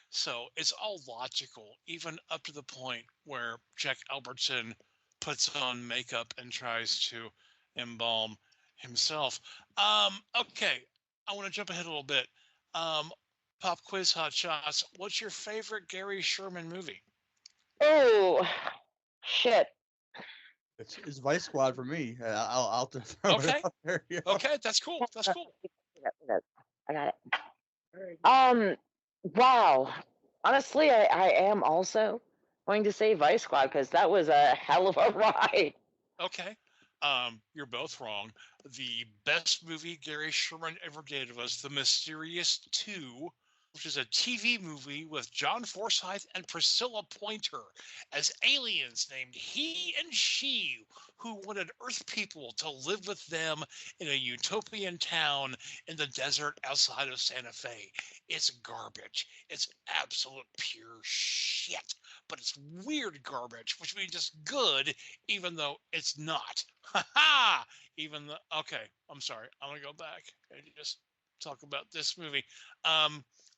Speaker 5: So it's all logical, even up to the point where Jack Albertson puts on makeup and tries to embalm himself. Okay, I want to jump ahead a little bit. Pop quiz hot shots. What's your favorite Gary Sherman movie?
Speaker 4: Oh, shit.
Speaker 3: It's Vice Squad for me. I'll just throw it out there.
Speaker 5: Okay, that's cool. That's cool.
Speaker 4: I got it. Wow. Honestly, I am also going to say Vice Squad because that was a hell of a ride.
Speaker 5: Okay. You're both wrong. The best movie Gary Sherman ever did was The Mysterious 2, which is a TV movie with John Forsythe and Priscilla Pointer as aliens named He and She, who wanted Earth people to live with them in a utopian town in the desert outside of Santa Fe. It's garbage. It's absolute pure shit. But it's weird garbage, which means it's good, even though it's not. Ha ha! Even though, okay, I'm sorry. I'm going to go back and just talk about this movie.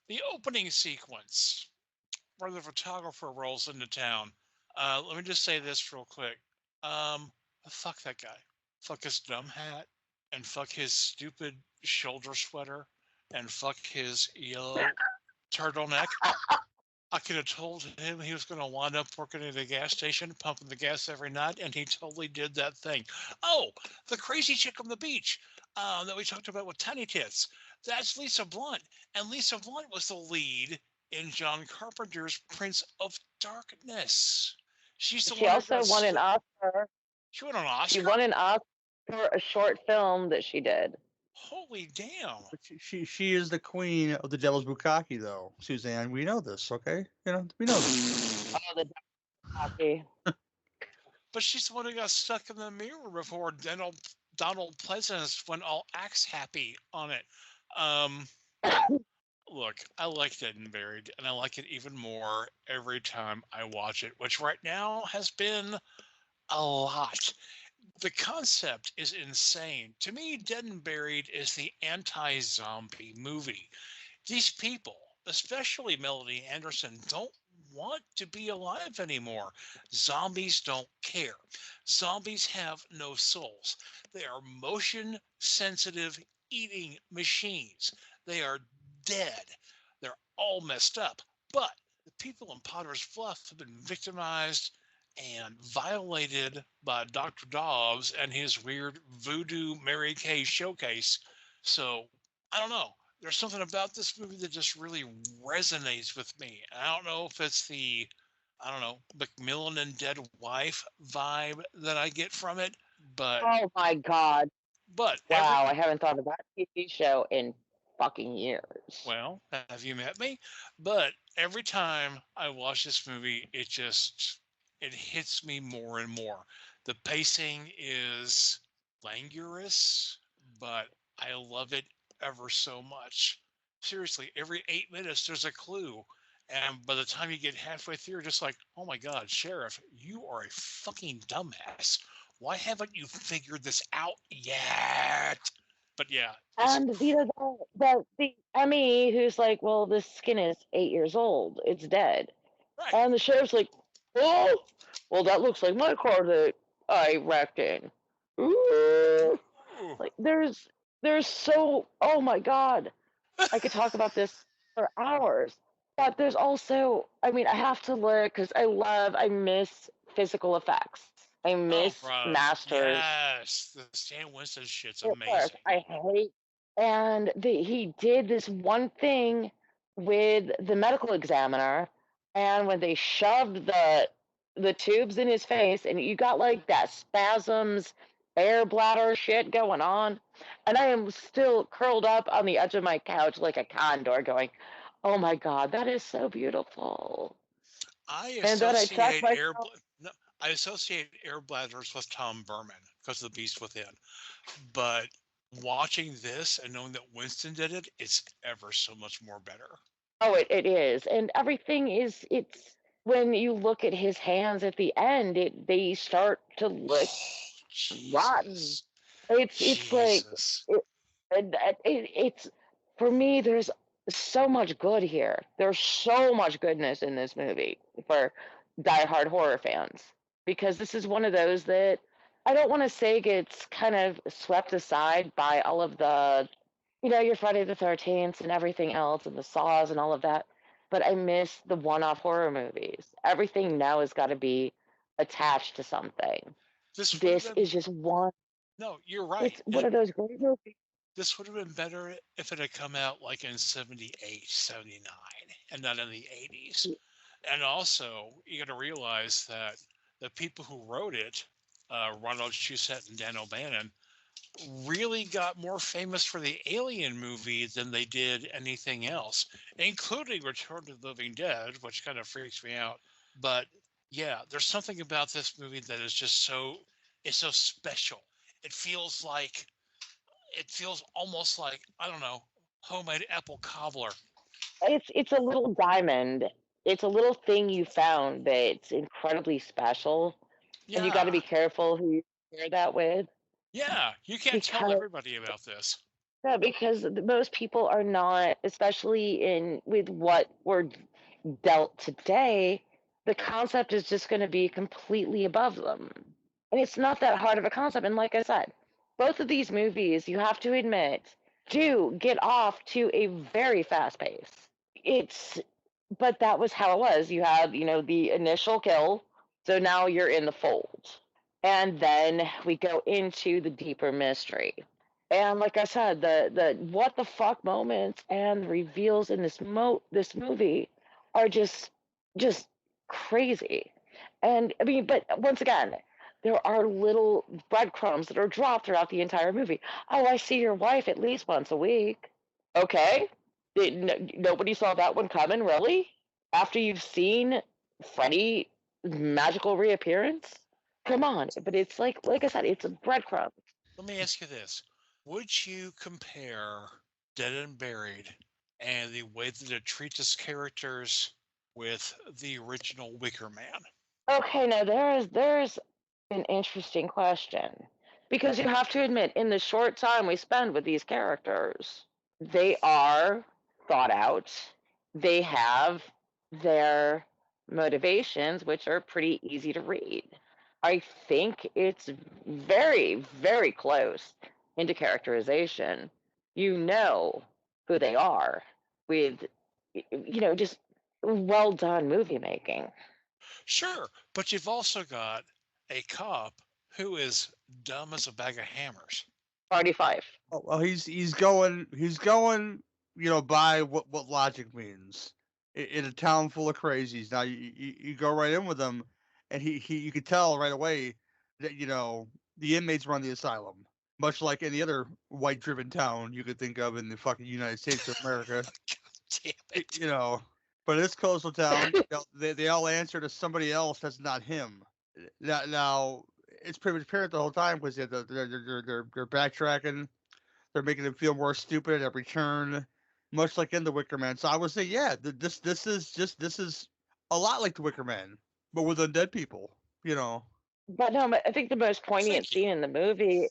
Speaker 5: The opening sequence where the photographer rolls into town. Let me just say this real quick. Fuck that guy. Fuck his dumb hat, and fuck his stupid shoulder sweater, and fuck his yellow turtleneck. I could have told him he was going to wind up working at a gas station, pumping the gas every night, and he totally did that thing. Oh, the crazy chick on the beach that we talked about with Tiny Tits. That's Lisa Blunt. And Lisa Blunt was the lead in John Carpenter's Prince of Darkness.
Speaker 4: She also won an Oscar.
Speaker 5: She won an Oscar?
Speaker 4: She won an Oscar for a short film that she did.
Speaker 5: Holy damn.
Speaker 3: But she is the queen of the Devil's Bukkake, though, Suzanne. We know this, okay? We know this.
Speaker 4: Oh, the Devil's Bukkake.
Speaker 5: But she's the one who got stuck in the mirror before Donald Pleasance went all axe happy on it. Look, I like Dead and Buried, and I like it even more every time I watch it, which right now has been a lot. The concept is insane. To me, Dead and Buried is the anti-zombie movie. These people, especially Melody Anderson, don't want to be alive anymore. Zombies don't care. Zombies have no souls. They are motion sensitive eating machines. They are dead. They're all messed up. But the people in Potter's Bluff have been victimized and violated by Dr. Dobbs and his weird voodoo Mary Kay showcase. So I don't know. There's something about this movie that just really resonates with me. And I don't know if it's the, Macmillan and Dead Wife vibe that I get from it, but
Speaker 4: oh my God.
Speaker 5: But
Speaker 4: wow, I haven't thought of that TV show in fucking years.
Speaker 5: Well, have you met me? But every time I watch this movie, it hits me more and more. The pacing is languorous, but I love it ever so much. Seriously, every 8 minutes there's a clue. And by the time you get halfway through, you're just like, oh my God, Sheriff, you are a fucking dumbass. Why haven't you figured this out yet? But yeah,
Speaker 4: And the Emmy who's like, well, this skin is 8 years old. It's dead.
Speaker 5: right.
Speaker 4: And the sheriff's like, oh, well, that looks like my car that I wrecked in. Ooh. Like, there's so, oh my God. I could talk about this for hours. But there's also, I mean, I have to look because I miss physical effects. I miss
Speaker 5: bro.
Speaker 4: masters.
Speaker 5: Yes, the Stan Winston shit's
Speaker 4: It was.
Speaker 5: amazing.
Speaker 4: I hate. And he did this one thing with the medical examiner, and when they shoved the tubes in his face, and you got like that spasms, air bladder shit going on, and I am still curled up on the edge of my couch like a condor, going, "Oh my God, that is so beautiful."
Speaker 5: I
Speaker 4: And then I checked
Speaker 5: associate
Speaker 4: myself.
Speaker 5: no, I associate air bladders with Tom Berman because of the Beast Within. But watching this and knowing that Winston did it, it's ever so much more better.
Speaker 4: Oh, it is. And everything is, it's when you look at his hands at the end, they start to look rotten.
Speaker 5: Jesus.
Speaker 4: It's like
Speaker 5: Jesus.
Speaker 4: it's for me. There's so much good here. There's so much goodness in this movie for diehard horror fans because this is one of those that I don't want to say gets kind of swept aside by all of the, your Friday the 13th and everything else and the Saws and all of that. But I miss the one-off horror movies. Everything now has got to be attached to something. This is just one.
Speaker 5: No, you're right.
Speaker 4: It's one of those great movies.
Speaker 5: This would have been better if it had come out like in 78, 79, and not in the 80s. And also, you got to realize that the people who wrote it, Ronald Shusett and Dan O'Bannon, really got more famous for the Alien movie than they did anything else, including Return to the Living Dead, which kind of freaks me out. But yeah, there's something about this movie that is just it's so special. It feels almost like, I don't know, homemade apple cobbler.
Speaker 4: It's a little diamond. It's a little thing you found that's incredibly special, and you got to
Speaker 5: Yeah.
Speaker 4: be careful who you share that with.
Speaker 5: Yeah, you can't tell
Speaker 4: Because
Speaker 5: everybody about this.
Speaker 4: yeah, because most people are not, especially in with what we're dealt today, the concept is just going to be completely above them. And it's not that hard of a concept. And like I said, both of these movies, you have to admit, do get off to a very fast pace. But that was how it was. You had, the initial kill. So now you're in the fold. And then we go into the deeper mystery. And like I said, the what the fuck moments and reveals in this movie are just crazy. And I mean, but once again, there are little breadcrumbs that are dropped throughout the entire movie. Oh, I see your wife at least once a week. Okay, nobody saw that one coming, really? After you've seen Freddy's magical reappearance? Come on, but it's like I said, it's a breadcrumb.
Speaker 5: Let me ask you this. Would you compare Dead and Buried and the way that it treats its characters with the original Wicker Man?
Speaker 4: Okay, now there's an interesting question because you have to admit, in the short time we spend with these characters, they are thought out. They have their motivations, which are pretty easy to read. I think it's very, very close into characterization. You know who they are with, just well done movie making.
Speaker 5: Sure, but you've also got a cop who is dumb as a bag of hammers.
Speaker 4: 45.
Speaker 3: Oh, well, he's going by what logic means in a town full of crazies. Now you go right in with him, and he you could tell right away that the inmates run the asylum, much like any other white-driven town you could think of in the fucking United States of America.
Speaker 5: Damn it.
Speaker 3: But this coastal town, they all answer to somebody else that's not him. Now it's pretty much apparent the whole time because they're backtracking. They're making him feel more stupid at every turn, much like in the Wicker Man. So I would say, yeah, this is a lot like the Wicker Man, but with undead people.
Speaker 4: But no, I think the most poignant
Speaker 5: Thank you.
Speaker 4: scene in the movie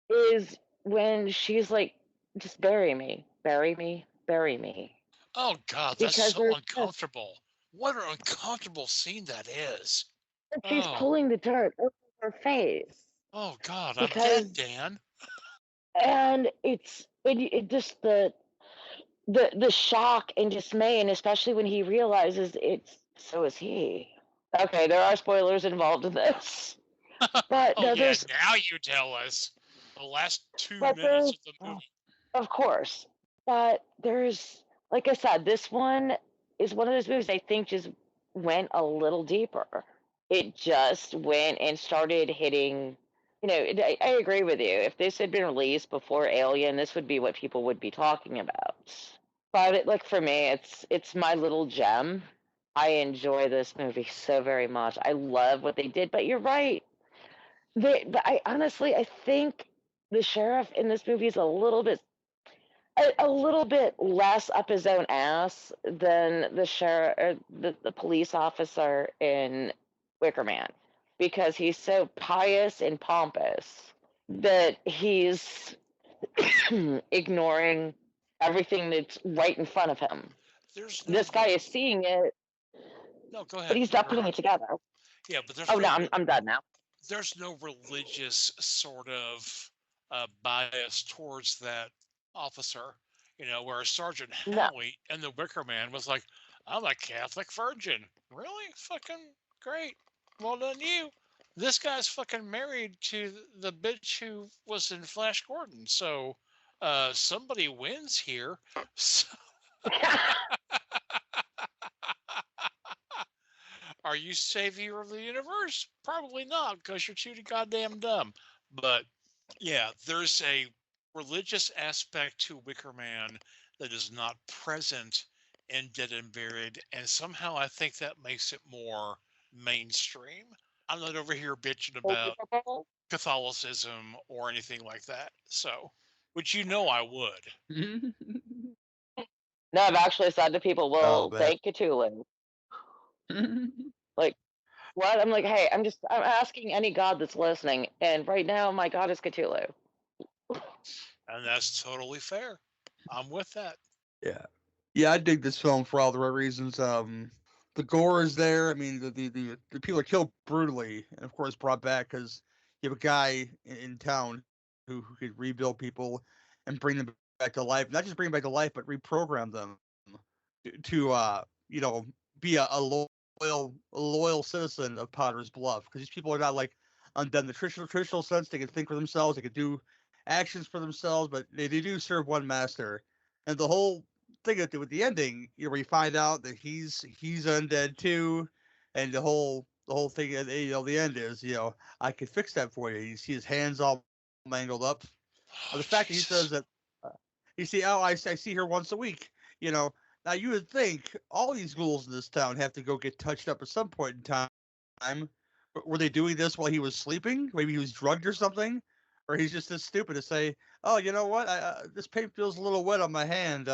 Speaker 4: is when she's like, "Just bury me, bury me, bury me,"
Speaker 5: Oh God, that's
Speaker 4: because
Speaker 5: so
Speaker 4: there's just
Speaker 5: uncomfortable. What an uncomfortable scene that is.
Speaker 4: she's
Speaker 5: Oh,
Speaker 4: pulling the dirt over her face
Speaker 5: oh God, I'm
Speaker 4: because,
Speaker 5: dead, Dan.
Speaker 4: and it just the shock and dismay, and especially when he realizes it's so is he. Okay, there are spoilers involved in this, but
Speaker 5: Oh
Speaker 4: no,
Speaker 5: yeah, now you tell us. The last 2 minutes
Speaker 4: there's
Speaker 5: of the movie.
Speaker 4: of course, but there's, like I said, this one is one of those movies I think just went a little deeper. It just went and started hitting. I agree with you. If this had been released before Alien, this would be what people would be talking about. But like for me, it's my little gem. I enjoy this movie so very much. I love what they did. But you're right. But I honestly, I think the sheriff in this movie is a little bit less up his own ass than the sheriff or the police officer in Wicker Man, because he's so pious and pompous that he's ignoring everything that's right in front of him.
Speaker 5: There's no
Speaker 4: This guy is seeing it,
Speaker 5: no. Go
Speaker 4: but
Speaker 5: ahead.
Speaker 4: he's not putting it together.
Speaker 5: Yeah, but there's
Speaker 4: Oh no, I'm done now.
Speaker 5: there's no religious sort of bias towards that officer. Where Sergeant
Speaker 4: No,
Speaker 5: Howie and the Wicker Man was like, "I'm a Catholic virgin." Really? Fucking great. Well done, you. This guy's fucking married to the bitch who was in Flash Gordon. So, somebody wins here. So, are you savior of the universe? Probably not, because you're too goddamn dumb. But yeah, there's a religious aspect to Wicker Man that is not present in Dead and Buried, and somehow I think that makes it more mainstream. I'm not over here bitching about Catholicism or anything like that. So, which I would.
Speaker 4: no, I've actually said to people,
Speaker 3: Oh
Speaker 4: "Well,
Speaker 3: man.
Speaker 4: thank Cthulhu." Like, what? I'm like, hey, I'm asking any god that's listening, and right now my god is Cthulhu.
Speaker 5: And that's totally fair. I'm with that.
Speaker 3: Yeah. Yeah, I dig this film for all the right reasons. The gore is there. I mean, the people are killed brutally, and of course brought back because you have a guy in town who could rebuild people and bring them back to life. Not just bring them back to life, but reprogram them to be a loyal citizen of Potter's Bluff. Because these people are not like undead in the traditional sense. They can think for themselves. They can do actions for themselves, but they do serve one master. And the whole thing with the ending, where you find out that he's undead too, and the whole thing at the end is, I could fix that for you. You see his hands all mangled up.
Speaker 5: Oh,
Speaker 3: The fact that he says
Speaker 5: Jesus.
Speaker 3: that, you see, oh, I see her once a week. Now you would think all these ghouls in this town have to go get touched up at some point in time. Were they doing this while he was sleeping? Maybe he was drugged or something, or he's just this stupid to say, "Oh, you know what? This paint feels a little wet on my hand.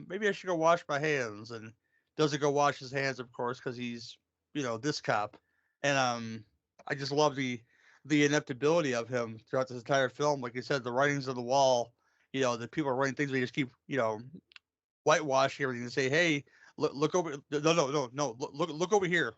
Speaker 3: Maybe I should go wash my hands." And doesn't go wash his hands, of course, because he's this cop. And I just love the ineptability of him throughout this entire film. Like you said, the writings on the wall. The people are writing things. They just keep whitewashing everything and say, "Hey, look over. No. Look over here.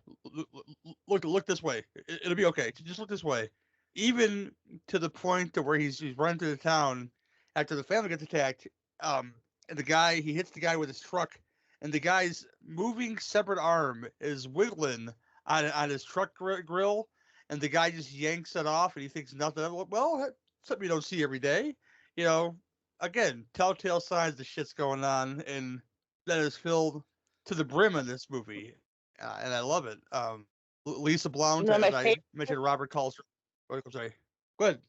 Speaker 3: Look this way. It'll be okay. Just look this way." Even to the point to where he's running through the town after the family gets attacked. And he hits the guy with his truck, and the guy's moving separate arm is wiggling on his truck grill, and the guy just yanks it off, and he thinks nothing of it. Well, that's something you don't see every day. You know, Again, telltale signs the shit's going on, and that is filled to the brim in this movie, and I love it. Lisa Blount,
Speaker 4: No,
Speaker 3: as I mentioned, Robert calls her. Oh, I'm sorry. Go ahead.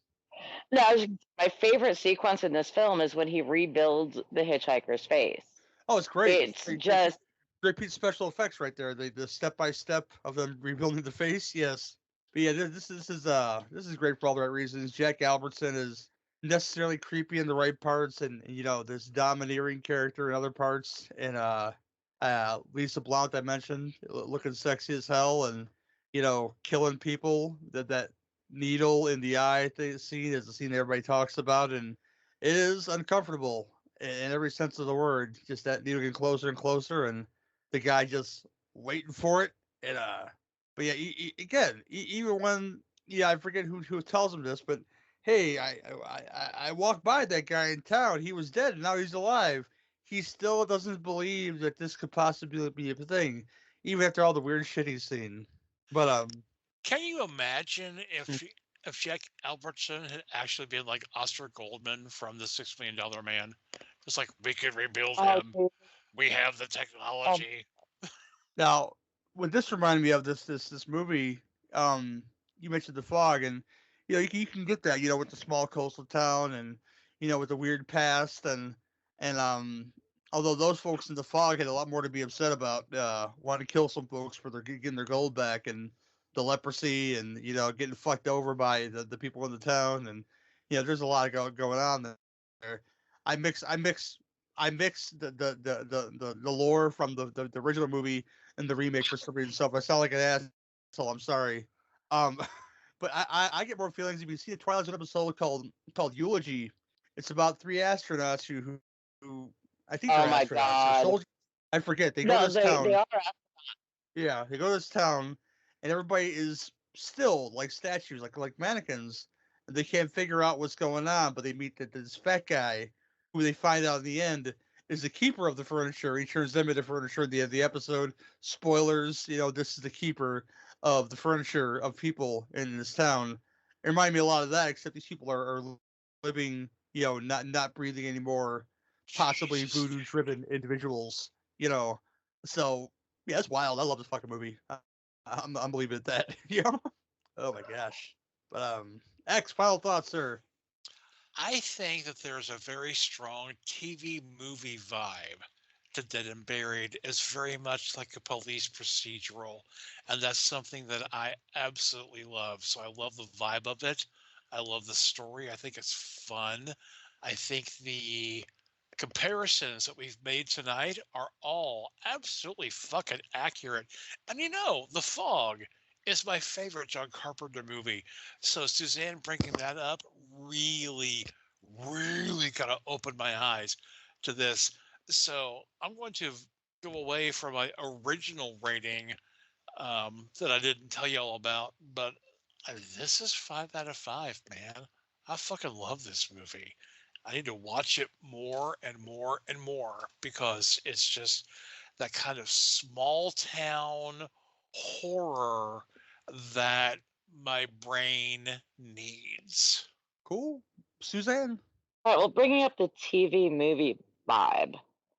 Speaker 4: no, my favorite sequence in this film is when he rebuilds the hitchhiker's face.
Speaker 3: Oh, it's great.
Speaker 4: It's
Speaker 3: Great, great,
Speaker 4: just
Speaker 3: great piece of special effects right there. The step by step of them rebuilding the face. Yes, but yeah, this is great for all the right reasons. Jack Albertson is necessarily creepy in the right parts, and this domineering character in other parts, and Lisa Blount I mentioned, looking sexy as hell, and killing people that needle in the eye scene is the scene everybody talks about, and it is uncomfortable in every sense of the word. Just that needle getting closer and closer, and the guy just waiting for it. And but yeah, again, even when I forget who tells him this, but hey, I walked by that guy in town. He was dead, and now he's alive. He still doesn't believe that this could possibly be a thing, even after all the weird shit he's seen. But
Speaker 5: Can you imagine
Speaker 3: Mm.
Speaker 5: if Jack Albertson had actually been like Oscar Goldman from the $6 Million Man? It's like, we could rebuild him. We have the technology.
Speaker 3: Now, what this reminded me of this movie, you mentioned The Fog, and you can get that, with the small coastal town, and with the weird past, and although those folks in The Fog had a lot more to be upset about, wanting to kill some folks for their getting their gold back, and the leprosy, and getting fucked over by the people in the town, and there's a lot of going on there. I mix I mix I mix the lore from the original movie and the remake for some reason. So if I sound like an asshole, I'm sorry. Um, but I get more feelings if you see the Twilight Zone episode called Eulogy. It's about three astronauts who I think they're
Speaker 4: Oh my
Speaker 3: astronauts or
Speaker 4: god.
Speaker 3: soldiers. I forget. They go to
Speaker 4: No,
Speaker 3: this
Speaker 4: they
Speaker 3: town.
Speaker 4: are.
Speaker 3: Yeah, they go to this town, and everybody is still like statues, like mannequins. And they can't figure out what's going on, but they meet this fat guy, who they find out in the end is the keeper of the furniture. He turns them into furniture at the end of the episode. Spoilers, this is the keeper of the furniture of people in this town. It reminded me a lot of that, except these people are living, not breathing anymore, possibly
Speaker 5: Jesus.
Speaker 3: voodoo-driven individuals. So yeah, it's wild. I love this fucking movie. I'm believing at that. Oh my gosh. But X, final thoughts, sir.
Speaker 5: I think that there's a very strong TV movie vibe to Dead and Buried. It's very much like a police procedural, and that's something that I absolutely love. So I love the vibe of it. I love the story. I think it's fun. I think the comparisons that we've made tonight are all absolutely fucking accurate. And The Fog is my favorite John Carpenter movie. So Suzanne bringing that up really, really kind of opened my eyes to this. So I'm going to go away from my original rating that I didn't tell you all about, but this is 5 out of 5, man. I fucking love this movie. I need to watch it more and more and more because it's just that kind of small town horror that my brain needs.
Speaker 3: Cool. Suzanne.
Speaker 4: All right, well, bringing up the TV movie vibe,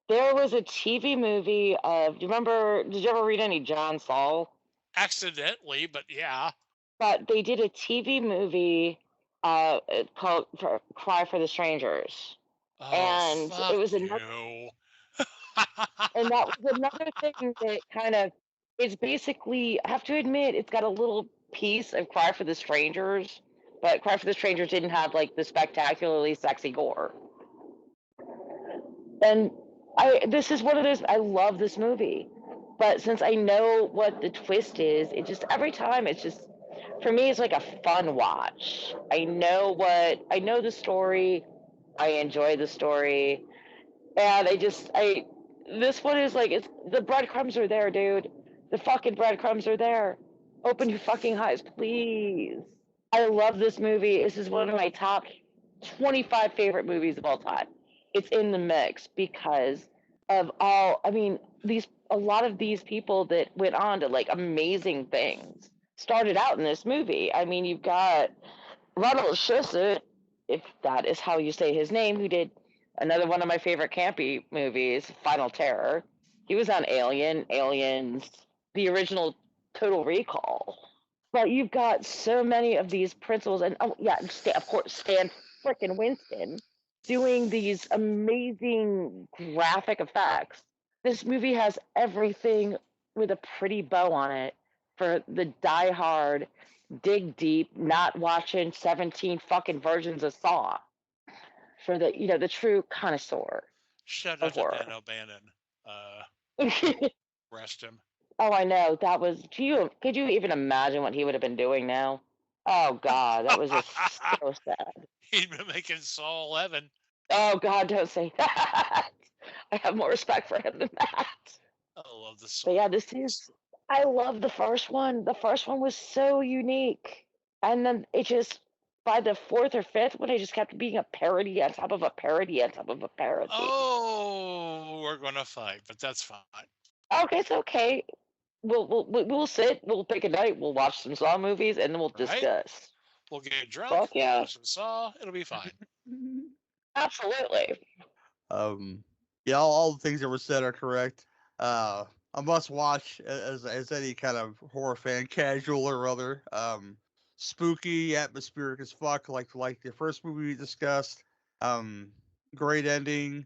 Speaker 4: there was a TV movie of. Do you remember? Did you ever read any John Saul?
Speaker 5: Accidentally, but yeah.
Speaker 4: But they did a TV movie called "Cry for the Strangers,"
Speaker 5: Oh,
Speaker 4: and
Speaker 5: fuck
Speaker 4: it was another.
Speaker 5: you.
Speaker 4: And that was another thing that kind of. It's basically. I have to admit, it's got a little piece of "Cry for the Strangers," but "Cry for the Strangers" didn't have like the spectacularly sexy gore. And this is one of those. I love this movie, but since I know what the twist is, it just every time it's just for me it's like a fun watch. I know the story, I enjoy the story, and I this one is like it's the breadcrumbs are there, dude. The fucking breadcrumbs are there. Open your fucking eyes, please. I love this movie. This is one of my top 25 favorite movies of all time. It's in the mix because of all, I mean, a lot of these people that went on to like amazing things started out in this movie. I mean, you've got Ronald Shusett, if that is how you say his name, who did another one of my favorite campy movies, Final Terror. He was on Alien, Aliens, the original Total Recall. But you've got so many of these principals, and oh yeah, of course Stan frickin' Winston doing these amazing graphic effects. This movie has everything with a pretty bow on it for the die-hard, dig deep, not watching 17 fucking versions of Saw. For the true connoisseur
Speaker 5: Shout
Speaker 4: of
Speaker 5: out to
Speaker 4: horror.
Speaker 5: Dan O'Bannon. Rest him.
Speaker 4: Oh, I know. That was. Could you even imagine what he would have been doing now? Oh God, that was just so sad.
Speaker 5: He'd been making Saw 11.
Speaker 4: Oh God, don't say that. I have more respect for him than that.
Speaker 5: I love the Saw.
Speaker 4: But yeah, this is. I love the first one. The first one was so unique, and then it just by the fourth or fifth one, it just kept being a parody on top of a parody on top of a parody.
Speaker 5: Oh, we're gonna fight, but that's fine.
Speaker 4: Okay, it's okay. We'll sit. We'll pick a night. We'll watch some Saw movies, and then we'll
Speaker 5: Right?
Speaker 4: discuss.
Speaker 5: We'll get drunk.
Speaker 4: Fuck yeah.
Speaker 5: Watch some Saw. It'll be fine.
Speaker 4: Absolutely.
Speaker 3: Yeah, all the things that were said are correct. A must watch as any kind of horror fan, casual or other. Spooky, atmospheric as fuck, like the first movie we discussed. Great ending,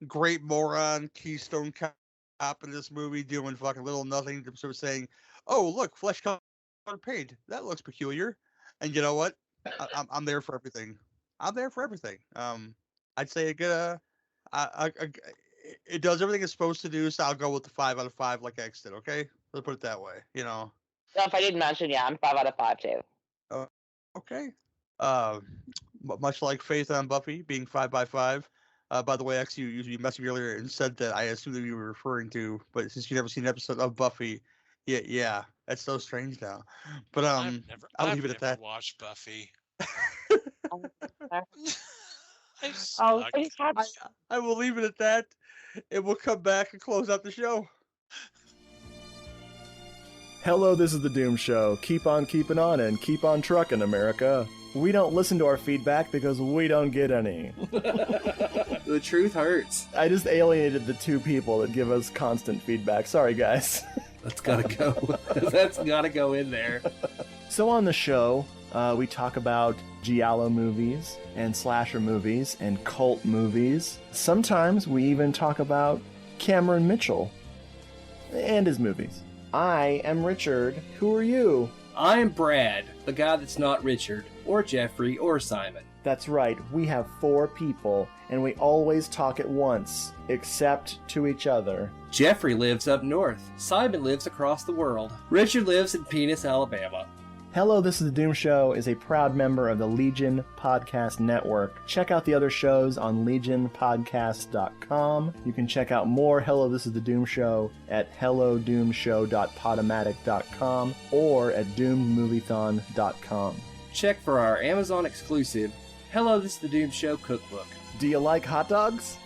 Speaker 3: great moron, Keystone Cop in this movie doing fucking little nothing, sort of saying, "Oh, look, flesh colored paint. That looks peculiar." And you know what? I'm there for everything. I'm there for everything. I'd say a good it does everything it's supposed to do, so I'll go with the 5 out of 5 like X did, okay? Let's put it that way, you know.
Speaker 4: So if I didn't mention, yeah, I'm 5 out of 5 too.
Speaker 3: Okay. Much like Faith on Buffy being 5 by 5. By the way, X, you messaged me earlier and said that I assumed that you were referring to, but since you've never seen an episode of Buffy, yeah, that's so strange now. But I'll leave it at that.
Speaker 5: I've never watched Buffy.
Speaker 3: I will leave it at that, and we'll come back and close out the show.
Speaker 11: Hello, this is the Doom Show. Keep on keeping on and keep on trucking, America. We don't listen to our feedback because we don't get any.
Speaker 12: The truth hurts.
Speaker 11: I just alienated the 2 people that give us constant feedback. Sorry, guys.
Speaker 12: That's gotta go. That's gotta go in there.
Speaker 11: So on the show, we talk about giallo movies and slasher movies and cult movies. Sometimes we even talk about Cameron Mitchell and his movies. I am Richard. Who are you?
Speaker 12: I'm Brad, the guy that's not Richard, or Jeffrey, or Simon.
Speaker 11: That's right, we have 4 people, and we always talk at once, except to each other.
Speaker 12: Jeffrey lives up north. Simon lives across the world. Richard lives in Penis, Alabama.
Speaker 11: Hello, This is the Doom Show is a proud member of the Legion Podcast Network. Check out the other shows on legionpodcast.com. You can check out more Hello, This is the Doom Show at hellodoomshow.podomatic.com or at doomedmoviethon.com.
Speaker 12: Check for our Amazon exclusive Hello, This is the Doom Show cookbook.
Speaker 11: Do you like hot dogs?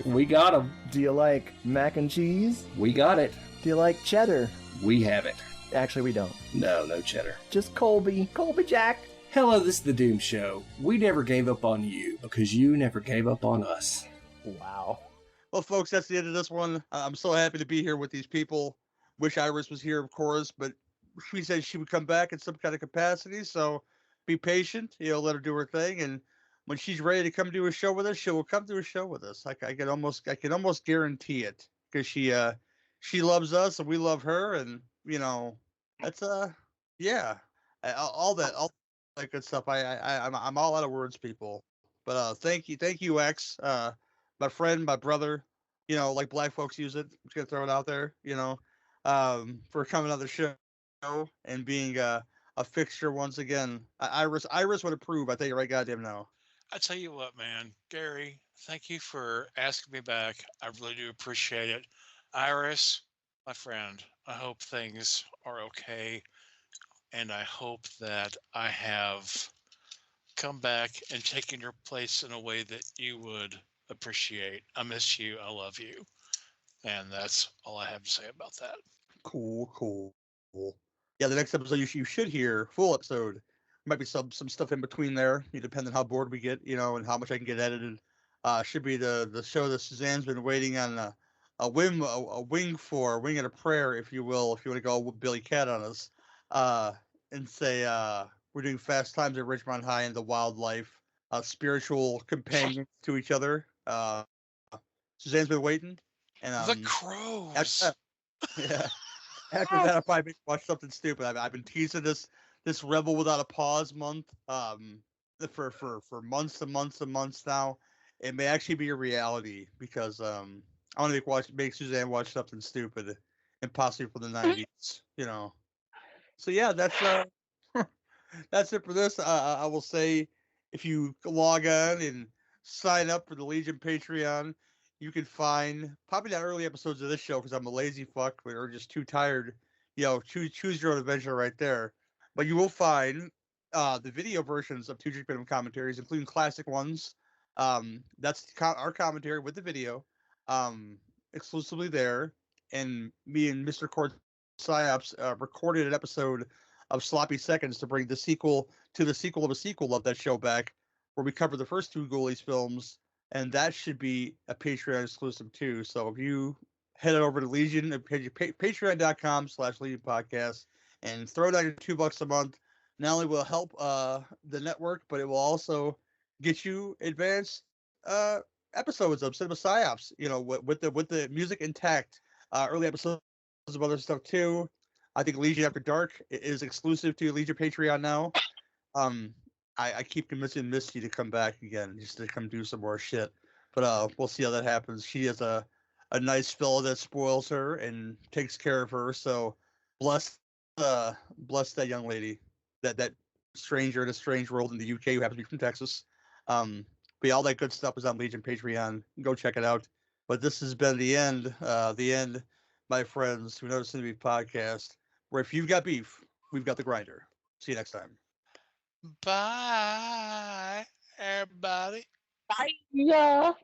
Speaker 12: We got them.
Speaker 11: Do you like mac and cheese?
Speaker 12: We got it.
Speaker 11: Do you like cheddar?
Speaker 12: We have it.
Speaker 11: Actually, we don't.
Speaker 12: No cheddar.
Speaker 11: Just Colby. Colby Jack.
Speaker 12: Hello, this is the Doom Show. We never gave up on you because you never gave up on us.
Speaker 11: Wow.
Speaker 3: Well, folks, that's the end of this one. I'm so happy to be here with these people. Wish Iris was here, of course, but she said she would come back in some kind of capacity, so be patient. Let her do her thing, and when she's ready to come do a show with us, she will come do a show with us. I can almost guarantee it, because she loves us and we love her, and that's yeah, all that good stuff. I'm all out of words, people. But thank you, X, my friend, my brother. Like black folks use it. I'm just gonna throw it out there. For coming on the show and being a fixture once again. Iris would approve. I tell you right goddamn now.
Speaker 5: I tell you what, man, Gary, thank you for asking me back. I really do appreciate it. Iris, my friend, I hope things are okay, and I hope that I have come back and taken your place in a way that you would appreciate. I miss you. I love you. And that's all I have to say about that.
Speaker 3: Cool. Yeah, the next episode you should hear, full episode. Might be some stuff in between there, depending on how bored we get, and how much I can get edited. Should be the show that Suzanne's been waiting on a wing and a prayer, if you will, if you want to go with Billy Cat on us, and say we're doing Fast Times at Ridgemont High and the wildlife, spiritual companions to each other. Suzanne's been waiting, and
Speaker 5: the crows.
Speaker 3: After that, I'll probably watch something stupid. I've been teasing this Rebel Without a Pause month for months and months and months now. It may actually be a reality because I want to make Suzanne watch something stupid and possibly from the 90s, So yeah, that's That's it for this. I will say, if you log on and sign up for the Legion Patreon, you can find probably not early episodes of this show because I'm a lazy fuck or just too tired. Choose your own adventure right there. But you will find the video versions of Two Drink Minimum commentaries, including classic ones. That's our commentary with the video, exclusively there. And me and Mr. Cord Psyops recorded an episode of Sloppy Seconds to bring the sequel to the sequel of a sequel of that show back, where we cover the first two Ghoulies films, and that should be a Patreon exclusive too. So if you head over to Legion, patreon.com/Legion Podcast, and throw down your $2 a month, not only will it help the network, but it will also get you advanced episodes of Cinema Psyops, with the music intact, early episodes of other stuff too. I think Legion After Dark is exclusive to Legion Patreon now. Um, I keep convincing Misty to come back again, just to come do some more shit. But we'll see how that happens. She has a nice fellow that spoils her and takes care of her. So bless that young lady, that stranger in a strange world in the UK who happens to be from Texas. But yeah, all that good stuff is on Legion Patreon. Go check it out. But this has been the end, my friends who know the Cinema podcast, where if you've got beef, we've got the grinder. See you next time.
Speaker 5: Bye, everybody.
Speaker 4: Bye. Yeah.